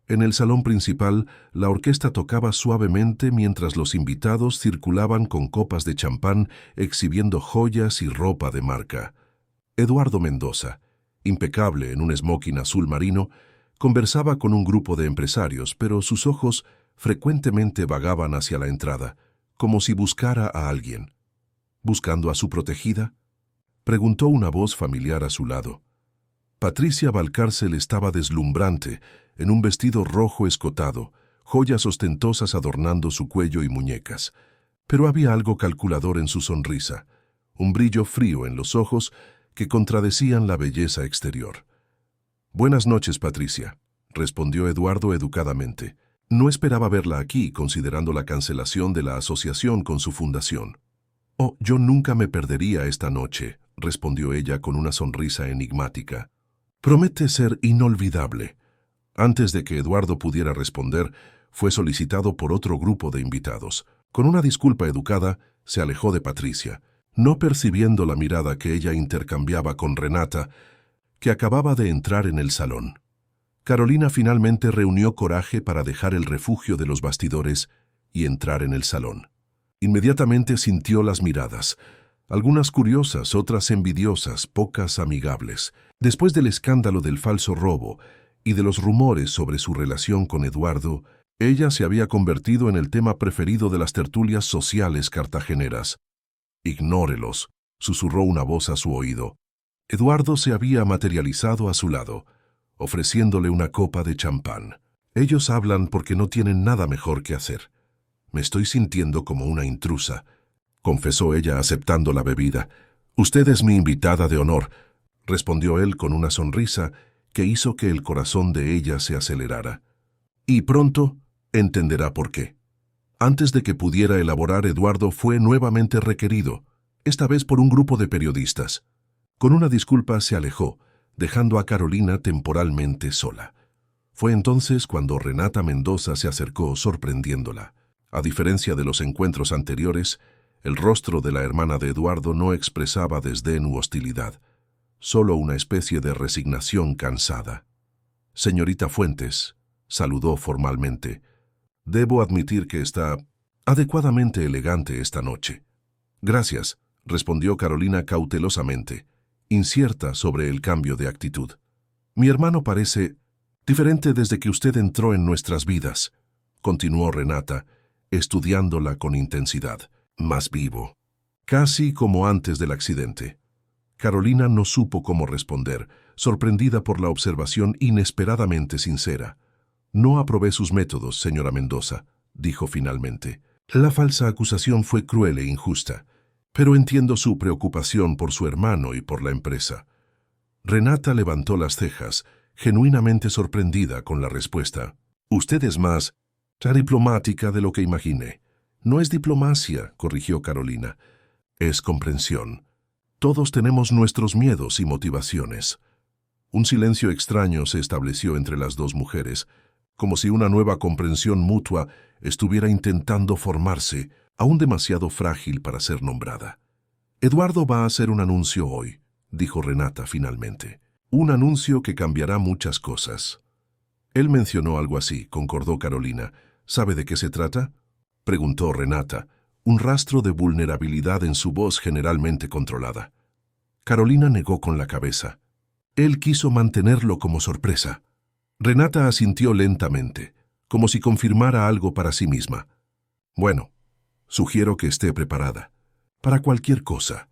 En el salón principal, la orquesta tocaba suavemente mientras los invitados circulaban con copas de champán exhibiendo joyas y ropa de marca. Eduardo Mendoza, impecable en un smoking azul marino, conversaba con un grupo de empresarios, pero sus ojos frecuentemente vagaban hacia la entrada, como si buscara a alguien. «¿Buscando a su protegida?», preguntó una voz familiar a su lado. Patricia Valcárcel estaba deslumbrante, en un vestido rojo escotado, joyas ostentosas adornando su cuello y muñecas. Pero había algo calculador en su sonrisa, un brillo frío en los ojos que contradecían la belleza exterior. «Buenas noches, Patricia», respondió Eduardo educadamente. «No esperaba verla aquí, considerando la cancelación de la asociación con su fundación». «Oh, yo nunca me perdería esta noche», respondió ella con una sonrisa enigmática. «Promete ser inolvidable». Antes de que Eduardo pudiera responder, fue solicitado por otro grupo de invitados. Con una disculpa educada, se alejó de Patricia, no percibiendo la mirada que ella intercambiaba con Renata, que acababa de entrar en el salón. Carolina finalmente reunió coraje para dejar el refugio de los bastidores y entrar en el salón. Inmediatamente sintió las miradas. Algunas curiosas, otras envidiosas, pocas amigables. Después del escándalo del falso robo y de los rumores sobre su relación con Eduardo, ella se había convertido en el tema preferido de las tertulias sociales cartageneras. «Ignórelos», susurró una voz a su oído. Eduardo se había materializado a su lado, ofreciéndole una copa de champán. «Ellos hablan porque no tienen nada mejor que hacer. Me estoy sintiendo como una intrusa», confesó ella aceptando la bebida. «Usted es mi invitada de honor», respondió él con una sonrisa que hizo que el corazón de ella se acelerara. Y pronto entenderá por qué. Antes de que pudiera elaborar, Eduardo fue nuevamente requerido, esta vez por un grupo de periodistas. Con una disculpa se alejó, dejando a Carolina temporalmente sola. Fue entonces cuando Renata Mendoza se acercó sorprendiéndola. A diferencia de los encuentros anteriores, el rostro de la hermana de Eduardo no expresaba desdén u hostilidad, solo una especie de resignación cansada. «Señorita Fuentes», saludó formalmente, «debo admitir que está adecuadamente elegante esta noche». «Gracias», respondió Carolina cautelosamente, incierta sobre el cambio de actitud. «Mi hermano parece diferente desde que usted entró en nuestras vidas», continuó Renata, estudiándola con intensidad. «Más vivo. Casi como antes del accidente». Carolina no supo cómo responder, sorprendida por la observación inesperadamente sincera. «No aprobé sus métodos, señora Mendoza», dijo finalmente. «La falsa acusación fue cruel e injusta, pero entiendo su preocupación por su hermano y por la empresa». Renata levantó las cejas, genuinamente sorprendida con la respuesta. «Usted es más diplomática de lo que imaginé». «No es diplomacia», corrigió Carolina. «Es comprensión. Todos tenemos nuestros miedos y motivaciones». Un silencio extraño se estableció entre las dos mujeres, como si una nueva comprensión mutua estuviera intentando formarse, aún demasiado frágil para ser nombrada. «Eduardo va a hacer un anuncio hoy», dijo Renata finalmente. «Un anuncio que cambiará muchas cosas». «Él mencionó algo así», concordó Carolina. «¿Sabe de qué se trata?», preguntó Renata, un rastro de vulnerabilidad en su voz generalmente controlada. Carolina negó con la cabeza. Él quiso mantenerlo como sorpresa. Renata asintió lentamente, como si confirmara algo para sí misma. «Bueno, sugiero que esté preparada. Para cualquier cosa».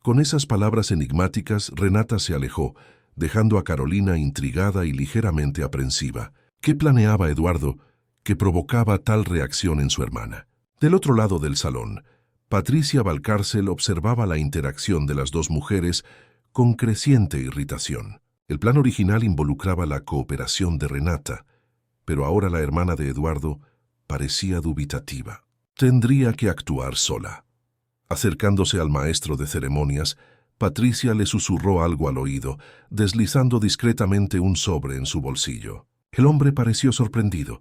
Con esas palabras enigmáticas, Renata se alejó, dejando a Carolina intrigada y ligeramente aprensiva. ¿Qué planeaba Eduardo que provocaba tal reacción en su hermana? Del otro lado del salón, Patricia Valcárcel observaba la interacción de las dos mujeres con creciente irritación. El plan original involucraba la cooperación de Renata, pero ahora la hermana de Eduardo parecía dubitativa. Tendría que actuar sola. Acercándose al maestro de ceremonias, Patricia le susurró algo al oído, deslizando discretamente un sobre en su bolsillo. El hombre pareció sorprendido,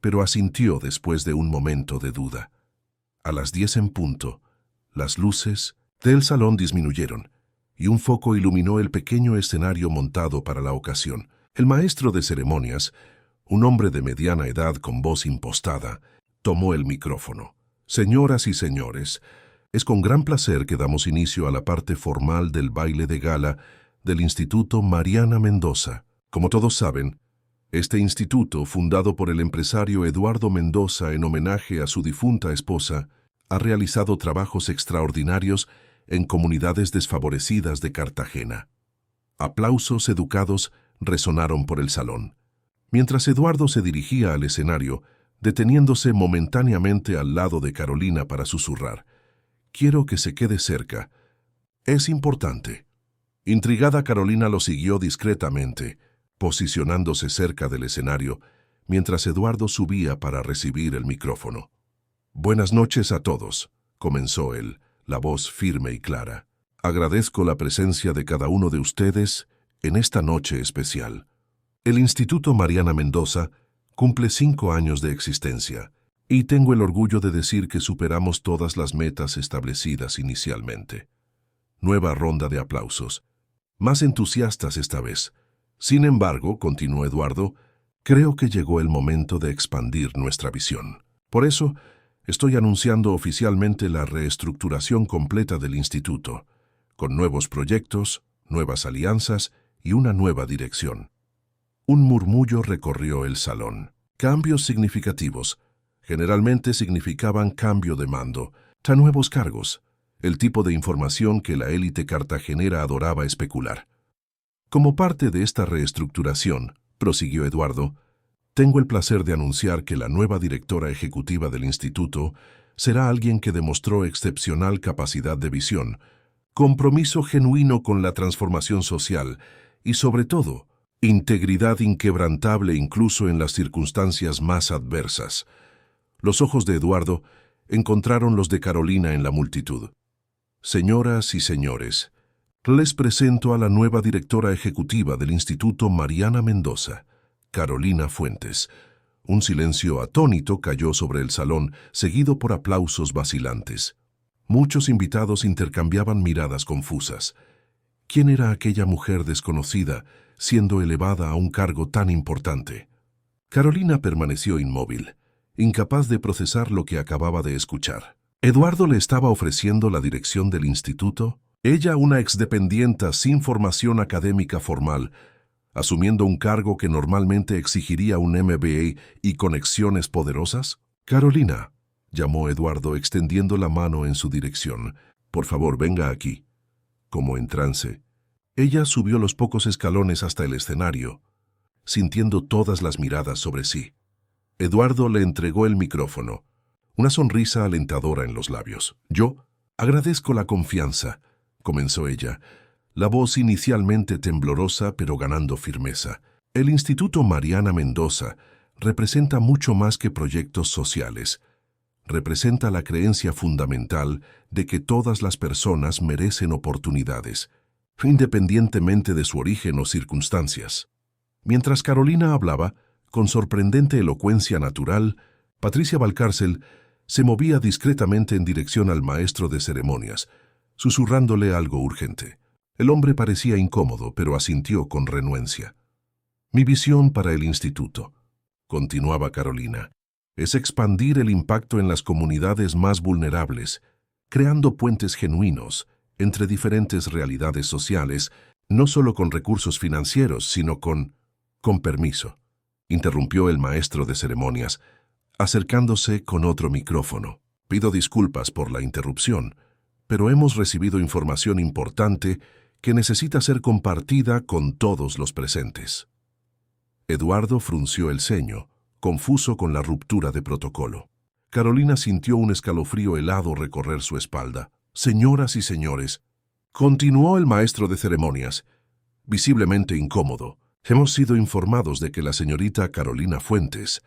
pero asintió después de un momento de duda. A las 10 en punto, las luces del salón disminuyeron, y un foco iluminó el pequeño escenario montado para la ocasión. El maestro de ceremonias, un hombre de mediana edad con voz impostada, tomó el micrófono. «Señoras y señores, es con gran placer que damos inicio a la parte formal del baile de gala del Instituto Mariana Mendoza. Como todos saben, este instituto, fundado por el empresario Eduardo Mendoza en homenaje a su difunta esposa, ha realizado trabajos extraordinarios en comunidades desfavorecidas de Cartagena». Aplausos educados resonaron por el salón. Mientras Eduardo se dirigía al escenario, deteniéndose momentáneamente al lado de Carolina para susurrar: «Quiero que se quede cerca. Es importante». Intrigada, Carolina lo siguió discretamente, posicionándose cerca del escenario, mientras Eduardo subía para recibir el micrófono. «Buenas noches a todos», comenzó él, la voz firme y clara. «Agradezco la presencia de cada uno de ustedes en esta noche especial. El Instituto Mariana Mendoza cumple 5 años de existencia, y tengo el orgullo de decir que superamos todas las metas establecidas inicialmente». Nueva ronda de aplausos, más entusiastas esta vez. «Sin embargo», continuó Eduardo, «creo que llegó el momento de expandir nuestra visión. Por eso, Estoy anunciando oficialmente la reestructuración completa del instituto, con nuevos proyectos, nuevas alianzas y una nueva dirección. Un murmullo recorrió el salón. Cambios significativos. Generalmente significaban cambio de mando, nuevos cargos, el tipo de información que la élite cartagenera adoraba especular. Como parte de esta reestructuración, prosiguió Eduardo, tengo el placer de anunciar que la nueva directora ejecutiva del instituto será alguien que demostró excepcional capacidad de visión, compromiso genuino con la transformación social y, sobre todo, integridad inquebrantable incluso en las circunstancias más adversas. Los ojos de Eduardo encontraron los de Carolina en la multitud. Señoras y señores, les presento a la nueva directora ejecutiva del Instituto Mariana Mendoza, Carolina Fuentes. Un silencio atónito cayó sobre el salón, seguido por aplausos vacilantes. Muchos invitados intercambiaban miradas confusas. ¿Quién era aquella mujer desconocida, siendo elevada a un cargo tan importante? Carolina permaneció inmóvil, incapaz de procesar lo que acababa de escuchar. ¿Eduardo le estaba ofreciendo la dirección del instituto? Ella, una exdependienta sin formación académica formal, asumiendo un cargo que normalmente exigiría un MBA y conexiones poderosas. Carolina, llamó Eduardo extendiendo la mano en su dirección. Por favor, venga aquí. Como en trance, ella subió los pocos escalones hasta el escenario, sintiendo todas las miradas sobre sí. Eduardo le entregó el micrófono, una sonrisa alentadora en los labios. Yo agradezco la confianza, comenzó ella, la voz inicialmente temblorosa pero ganando firmeza. El Instituto Mariana Mendoza representa mucho más que proyectos sociales. Representa la creencia fundamental de que todas las personas merecen oportunidades, independientemente de su origen o circunstancias. Mientras Carolina hablaba, con sorprendente elocuencia natural, Patricia Valcárcel se movía discretamente en dirección al maestro de ceremonias, susurrándole algo urgente. El hombre parecía incómodo, pero asintió con renuencia. Mi visión para el instituto, continuaba Carolina, es expandir el impacto en las comunidades más vulnerables, creando puentes genuinos entre diferentes realidades sociales, no solo con recursos financieros, sino con permiso, interrumpió el maestro de ceremonias, acercándose con otro micrófono. Pido disculpas por la interrupción, pero hemos recibido información importante que necesita ser compartida con todos los presentes. Eduardo frunció el ceño, confuso con la ruptura de protocolo. Carolina sintió un escalofrío helado recorrer su espalda. Señoras y señores, continuó el maestro de ceremonias, visiblemente incómodo, hemos sido informados de que la señorita Carolina Fuentes,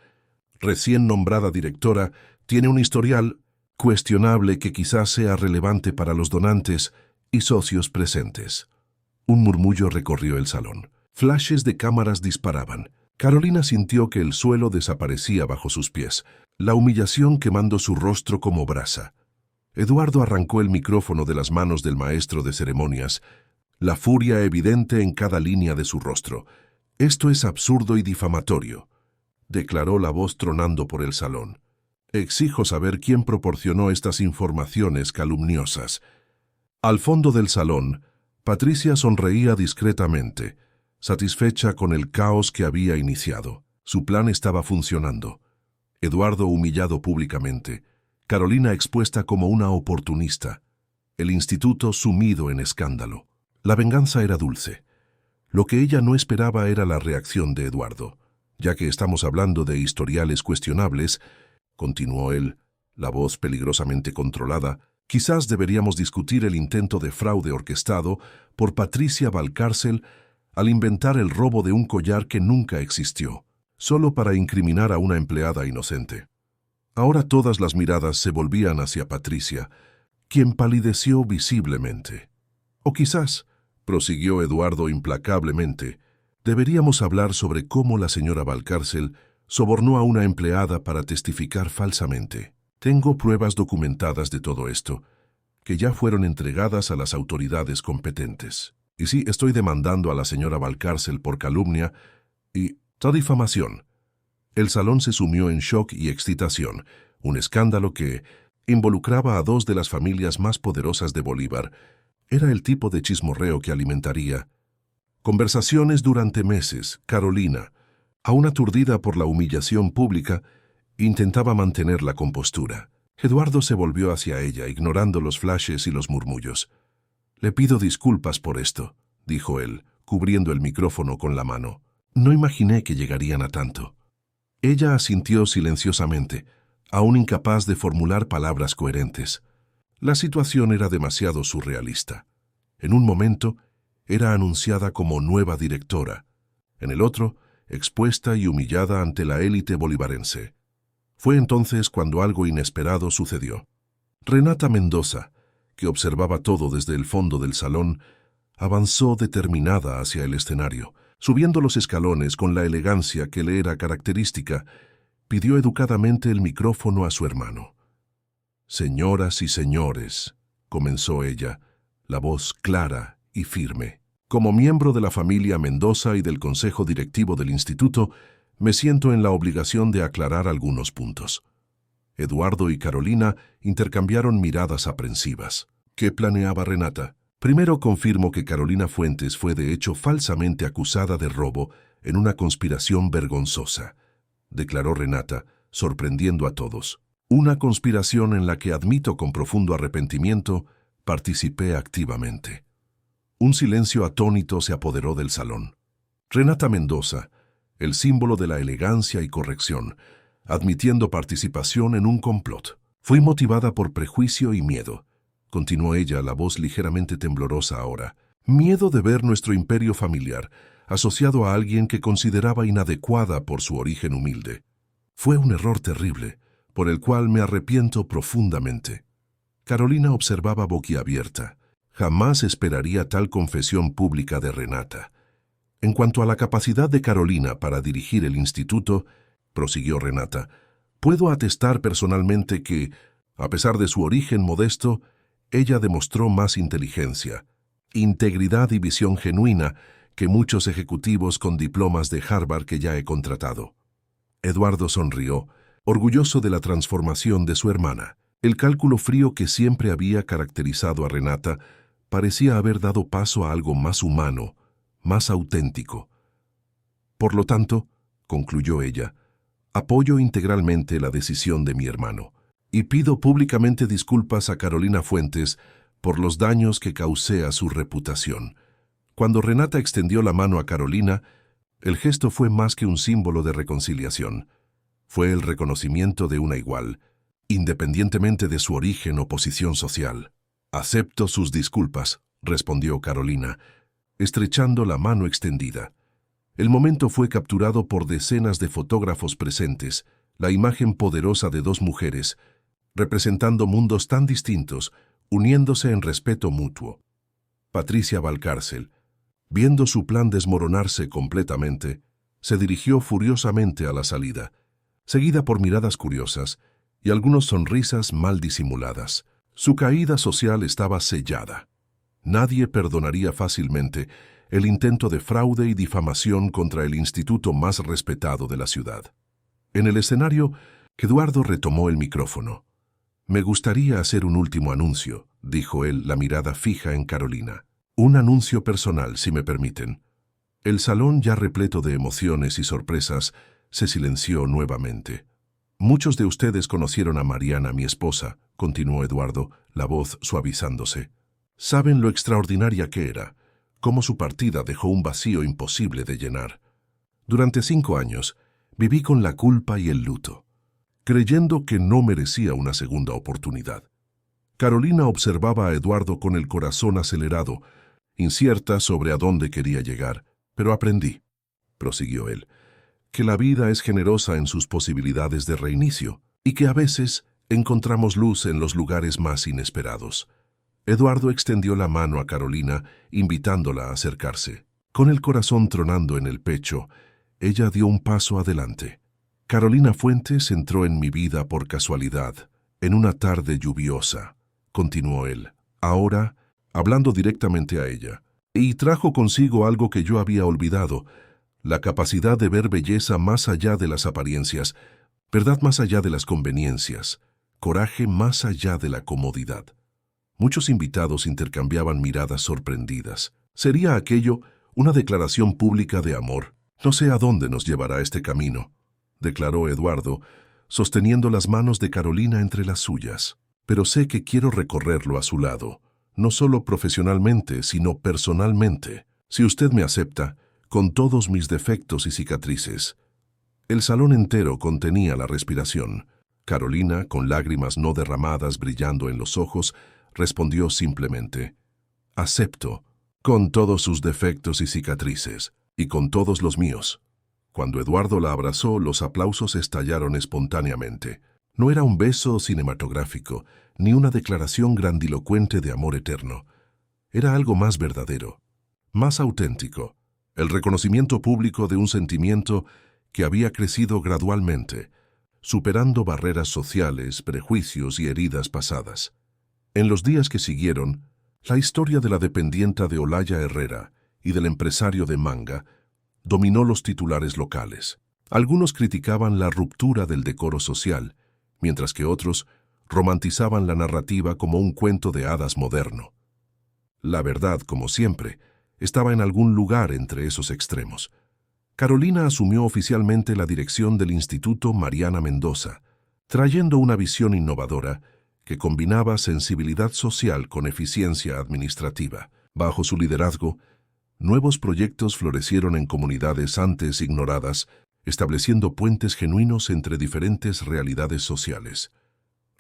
recién nombrada directora, tiene un historial cuestionable que quizás sea relevante para los donantes y socios presentes. Un murmullo recorrió el salón. Flashes de cámaras disparaban. Carolina sintió que el suelo desaparecía bajo sus pies, la humillación quemando su rostro como brasa. Eduardo arrancó el micrófono de las manos del maestro de ceremonias, la furia evidente en cada línea de su rostro. Esto es absurdo y difamatorio, declaró la voz tronando por el salón. Exijo saber quién proporcionó estas informaciones calumniosas. Al fondo del salón, Patricia sonreía discretamente, satisfecha con el caos que había iniciado. Su plan estaba funcionando. Eduardo humillado públicamente, Carolina expuesta como una oportunista, el instituto sumido en escándalo. La venganza era dulce. Lo que ella no esperaba era la reacción de Eduardo. Ya que estamos hablando de historiales cuestionables, continuó él, la voz peligrosamente controlada, quizás deberíamos discutir el intento de fraude orquestado por Patricia Valcárcel al inventar el robo de un collar que nunca existió, solo para incriminar a una empleada inocente. Ahora todas las miradas se volvían hacia Patricia, quien palideció visiblemente. O quizás, prosiguió Eduardo implacablemente, deberíamos hablar sobre cómo la señora Valcárcel sobornó a una empleada para testificar falsamente. Tengo pruebas documentadas de todo esto, que ya fueron entregadas a las autoridades competentes. Y sí, estoy demandando a la señora Valcárcel por calumnia y difamación. El salón se sumió en shock y excitación. un escándalo que involucraba a dos de las familias más poderosas de Bolívar. Era el tipo de chismorreo que alimentaría conversaciones durante meses. Carolina, aún aturdida por la humillación pública, intentaba mantener la compostura. Eduardo se volvió hacia ella, ignorando los flashes y los murmullos. «Le pido disculpas por esto», dijo él, cubriendo el micrófono con la mano. «No imaginé que llegarían a tanto». Ella asintió silenciosamente, aún incapaz de formular palabras coherentes. La situación era demasiado surrealista. En un momento, era anunciada como nueva directora. En el otro, expuesta y humillada ante la élite bolivarense. Fue entonces cuando algo inesperado sucedió. Renata Mendoza, que observaba todo desde el fondo del salón, avanzó determinada hacia el escenario. Subiendo los escalones con la elegancia que le era característica, pidió educadamente el micrófono a su hermano. «Señoras y señores», comenzó ella, la voz clara y firme. «Como miembro de la familia Mendoza y del consejo directivo del instituto, me siento en la obligación de aclarar algunos puntos». Eduardo y Carolina intercambiaron miradas aprensivas. ¿Qué planeaba Renata? Primero confirmo que Carolina Fuentes fue de hecho falsamente acusada de robo en una conspiración vergonzosa, declaró Renata, sorprendiendo a todos. Una conspiración en la que, admito con profundo arrepentimiento, participé activamente. Un silencio atónito se apoderó del salón. Renata Mendoza, el símbolo de la elegancia y corrección, admitiendo participación en un complot. Fui motivada por prejuicio y miedo, continuó ella, la voz ligeramente temblorosa ahora. Miedo de ver nuestro imperio familiar asociado a alguien que consideraba inadecuada por su origen humilde. Fue un error terrible, por el cual me arrepiento profundamente. Carolina observaba boquiabierta. Jamás esperaría tal confesión pública de Renata. En cuanto a la capacidad de Carolina para dirigir el instituto, prosiguió Renata, puedo atestar personalmente que, a pesar de su origen modesto, ella demostró más inteligencia, integridad y visión genuina que muchos ejecutivos con diplomas de Harvard que ya he contratado. Eduardo sonrió, orgulloso de la transformación de su hermana. El cálculo frío que siempre había caracterizado a Renata parecía haber dado paso a algo más humano, más auténtico. Por lo tanto, concluyó ella, apoyo integralmente la decisión de mi hermano y pido públicamente disculpas a Carolina Fuentes por los daños que causé a su reputación. Cuando Renata extendió la mano a Carolina, el gesto fue más que un símbolo de reconciliación. Fue el reconocimiento de una igual, independientemente de su origen o posición social. «Acepto sus disculpas», respondió Carolina, estrechando la mano extendida. El momento fue capturado por decenas de fotógrafos presentes, la imagen poderosa de dos mujeres, representando mundos tan distintos, uniéndose en respeto mutuo. Patricia Valcárcel, viendo su plan desmoronarse completamente, se dirigió furiosamente a la salida, seguida por miradas curiosas y algunas sonrisas mal disimuladas. Su caída social estaba sellada. Nadie perdonaría fácilmente el intento de fraude y difamación contra el instituto más respetado de la ciudad. En el escenario, Eduardo retomó el micrófono. «Me gustaría hacer un último anuncio», dijo él, la mirada fija en Carolina. «Un anuncio personal, si me permiten». El salón, ya repleto de emociones y sorpresas, se silenció nuevamente. «Muchos de ustedes conocieron a Mariana, mi esposa», continuó Eduardo, la voz suavizándose. «Saben lo extraordinaria que era, cómo su partida dejó un vacío imposible de llenar. Durante 5 años, viví con la culpa y el luto, creyendo que no merecía una segunda oportunidad». Carolina observaba a Eduardo con el corazón acelerado, incierta sobre a dónde quería llegar. «Pero aprendí», prosiguió él, «que la vida es generosa en sus posibilidades de reinicio y que a veces encontramos luz en los lugares más inesperados». Eduardo extendió la mano a Carolina, invitándola a acercarse. Con el corazón tronando en el pecho, ella dio un paso adelante. «Carolina Fuentes entró en mi vida por casualidad, en una tarde lluviosa», continuó él, ahora hablando directamente a ella, «y trajo consigo algo que yo había olvidado, la capacidad de ver belleza más allá de las apariencias, Verdad más allá de las conveniencias, coraje más allá de la comodidad. Muchos invitados intercambiaban miradas sorprendidas. ¿Sería aquello una declaración pública de amor? No sé a dónde nos llevará este camino, declaró Eduardo, sosteniendo las manos de Carolina entre las suyas. Pero sé que quiero recorrerlo a su lado, no solo profesionalmente, sino personalmente. Si usted me acepta, con todos mis defectos y cicatrices. El salón entero contenía la respiración. Carolina, con lágrimas no derramadas brillando en los ojos, respondió simplemente: acepto, con todos sus defectos y cicatrices, y con todos los míos. Cuando Eduardo la abrazó, los aplausos estallaron espontáneamente. No era un beso cinematográfico, ni una declaración grandilocuente de amor eterno. Era algo más verdadero, más auténtico, el reconocimiento público de un sentimiento que había crecido gradualmente, superando barreras sociales, prejuicios y heridas pasadas. En los días que siguieron, la historia de la dependienta de Olaya Herrera y del empresario de Manga dominó los titulares locales. Algunos criticaban la ruptura del decoro social, mientras que otros romantizaban la narrativa como un cuento de hadas moderno. La verdad, como siempre, estaba en algún lugar entre esos extremos. Carolina asumió oficialmente la dirección del Instituto Mariana Mendoza, trayendo una visión innovadora que combinaba sensibilidad social con eficiencia administrativa. Bajo su liderazgo, nuevos proyectos florecieron en comunidades antes ignoradas, estableciendo puentes genuinos entre diferentes realidades sociales.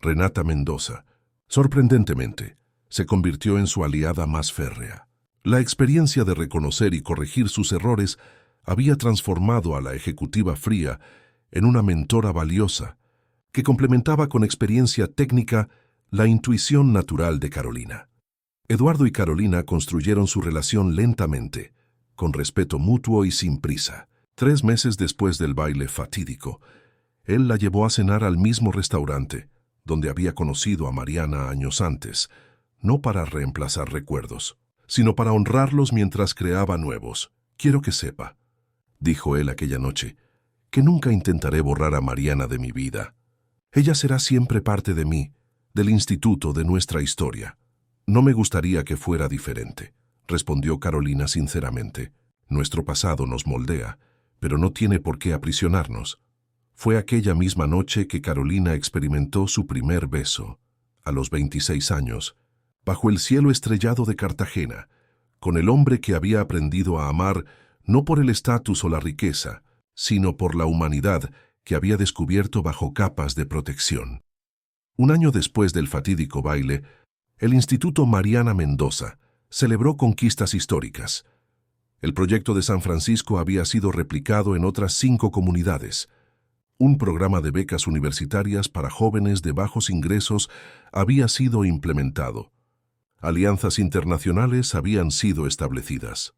Renata Mendoza, sorprendentemente, se convirtió en su aliada más férrea. La experiencia de reconocer y corregir sus errores había transformado a la ejecutiva fría en una mentora valiosa, que complementaba con experiencia técnica la intuición natural de Carolina. Eduardo y Carolina construyeron su relación lentamente, con respeto mutuo y sin prisa. 3 meses después del baile fatídico, él la llevó a cenar al mismo restaurante, donde había conocido a Mariana años antes, no para reemplazar recuerdos, sino para honrarlos mientras creaba nuevos. Quiero que sepa, dijo él aquella noche, que nunca intentaré borrar a Mariana de mi vida. Ella será siempre parte de mí, del instituto, de nuestra historia. No me gustaría que fuera diferente, respondió Carolina sinceramente. Nuestro pasado nos moldea, pero no tiene por qué aprisionarnos. Fue aquella misma noche que Carolina experimentó su primer beso, a los 26 años, bajo el cielo estrellado de Cartagena, con el hombre que había aprendido a amar no por el estatus o la riqueza, sino por la humanidad que había descubierto bajo capas de protección. Un año después del fatídico baile, el Instituto Mariana Mendoza celebró conquistas históricas. El proyecto de San Francisco había sido replicado en otras 5 comunidades. Un programa de becas universitarias para jóvenes de bajos ingresos había sido implementado. Alianzas internacionales habían sido establecidas.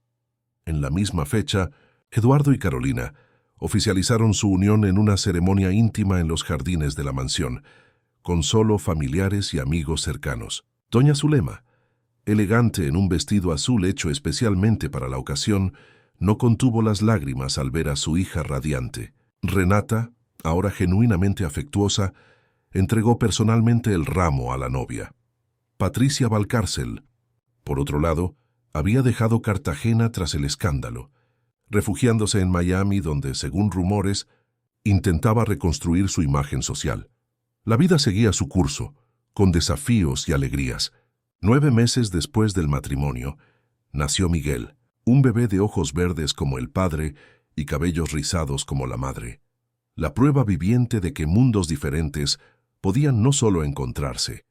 En la misma fecha, Eduardo y Carolina oficializaron su unión en una ceremonia íntima en los jardines de la mansión, con solo familiares y amigos cercanos. Doña Zulema, elegante en un vestido azul hecho especialmente para la ocasión, no contuvo las lágrimas al ver a su hija radiante. Renata, ahora genuinamente afectuosa, entregó personalmente el ramo a la novia. Patricia Valcárcel, por otro lado, había dejado Cartagena tras el escándalo, refugiándose en Miami donde, según rumores, intentaba reconstruir su imagen social. La vida seguía su curso, con desafíos y alegrías. 9 meses después del matrimonio, nació Miguel, un bebé de ojos verdes como el padre y cabellos rizados como la madre. La prueba viviente de que mundos diferentes podían no solo encontrarse,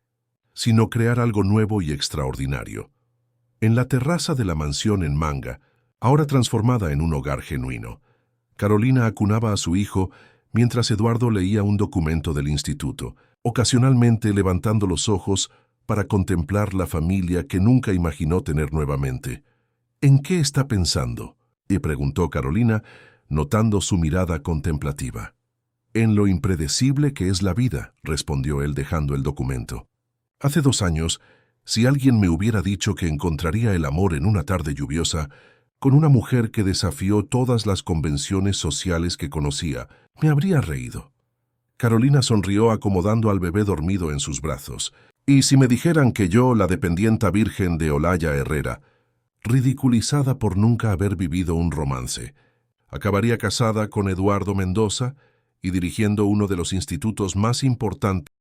sino crear algo nuevo y extraordinario. En la terraza de la mansión en Manga, ahora transformada en un hogar genuino, Carolina acunaba a su hijo mientras Eduardo leía un documento del instituto, ocasionalmente levantando los ojos para contemplar la familia que nunca imaginó tener nuevamente. ¿En qué está pensando?, le preguntó Carolina, notando su mirada contemplativa. En lo impredecible que es la vida, respondió él dejando el documento. Hace 2 años, si alguien me hubiera dicho que encontraría el amor en una tarde lluviosa, con una mujer que desafió todas las convenciones sociales que conocía, me habría reído. Carolina sonrió acomodando al bebé dormido en sus brazos. Y si me dijeran que yo, la dependienta virgen de Olaya Herrera, ridiculizada por nunca haber vivido un romance, acabaría casada con Eduardo Mendoza y dirigiendo uno de los institutos más importantes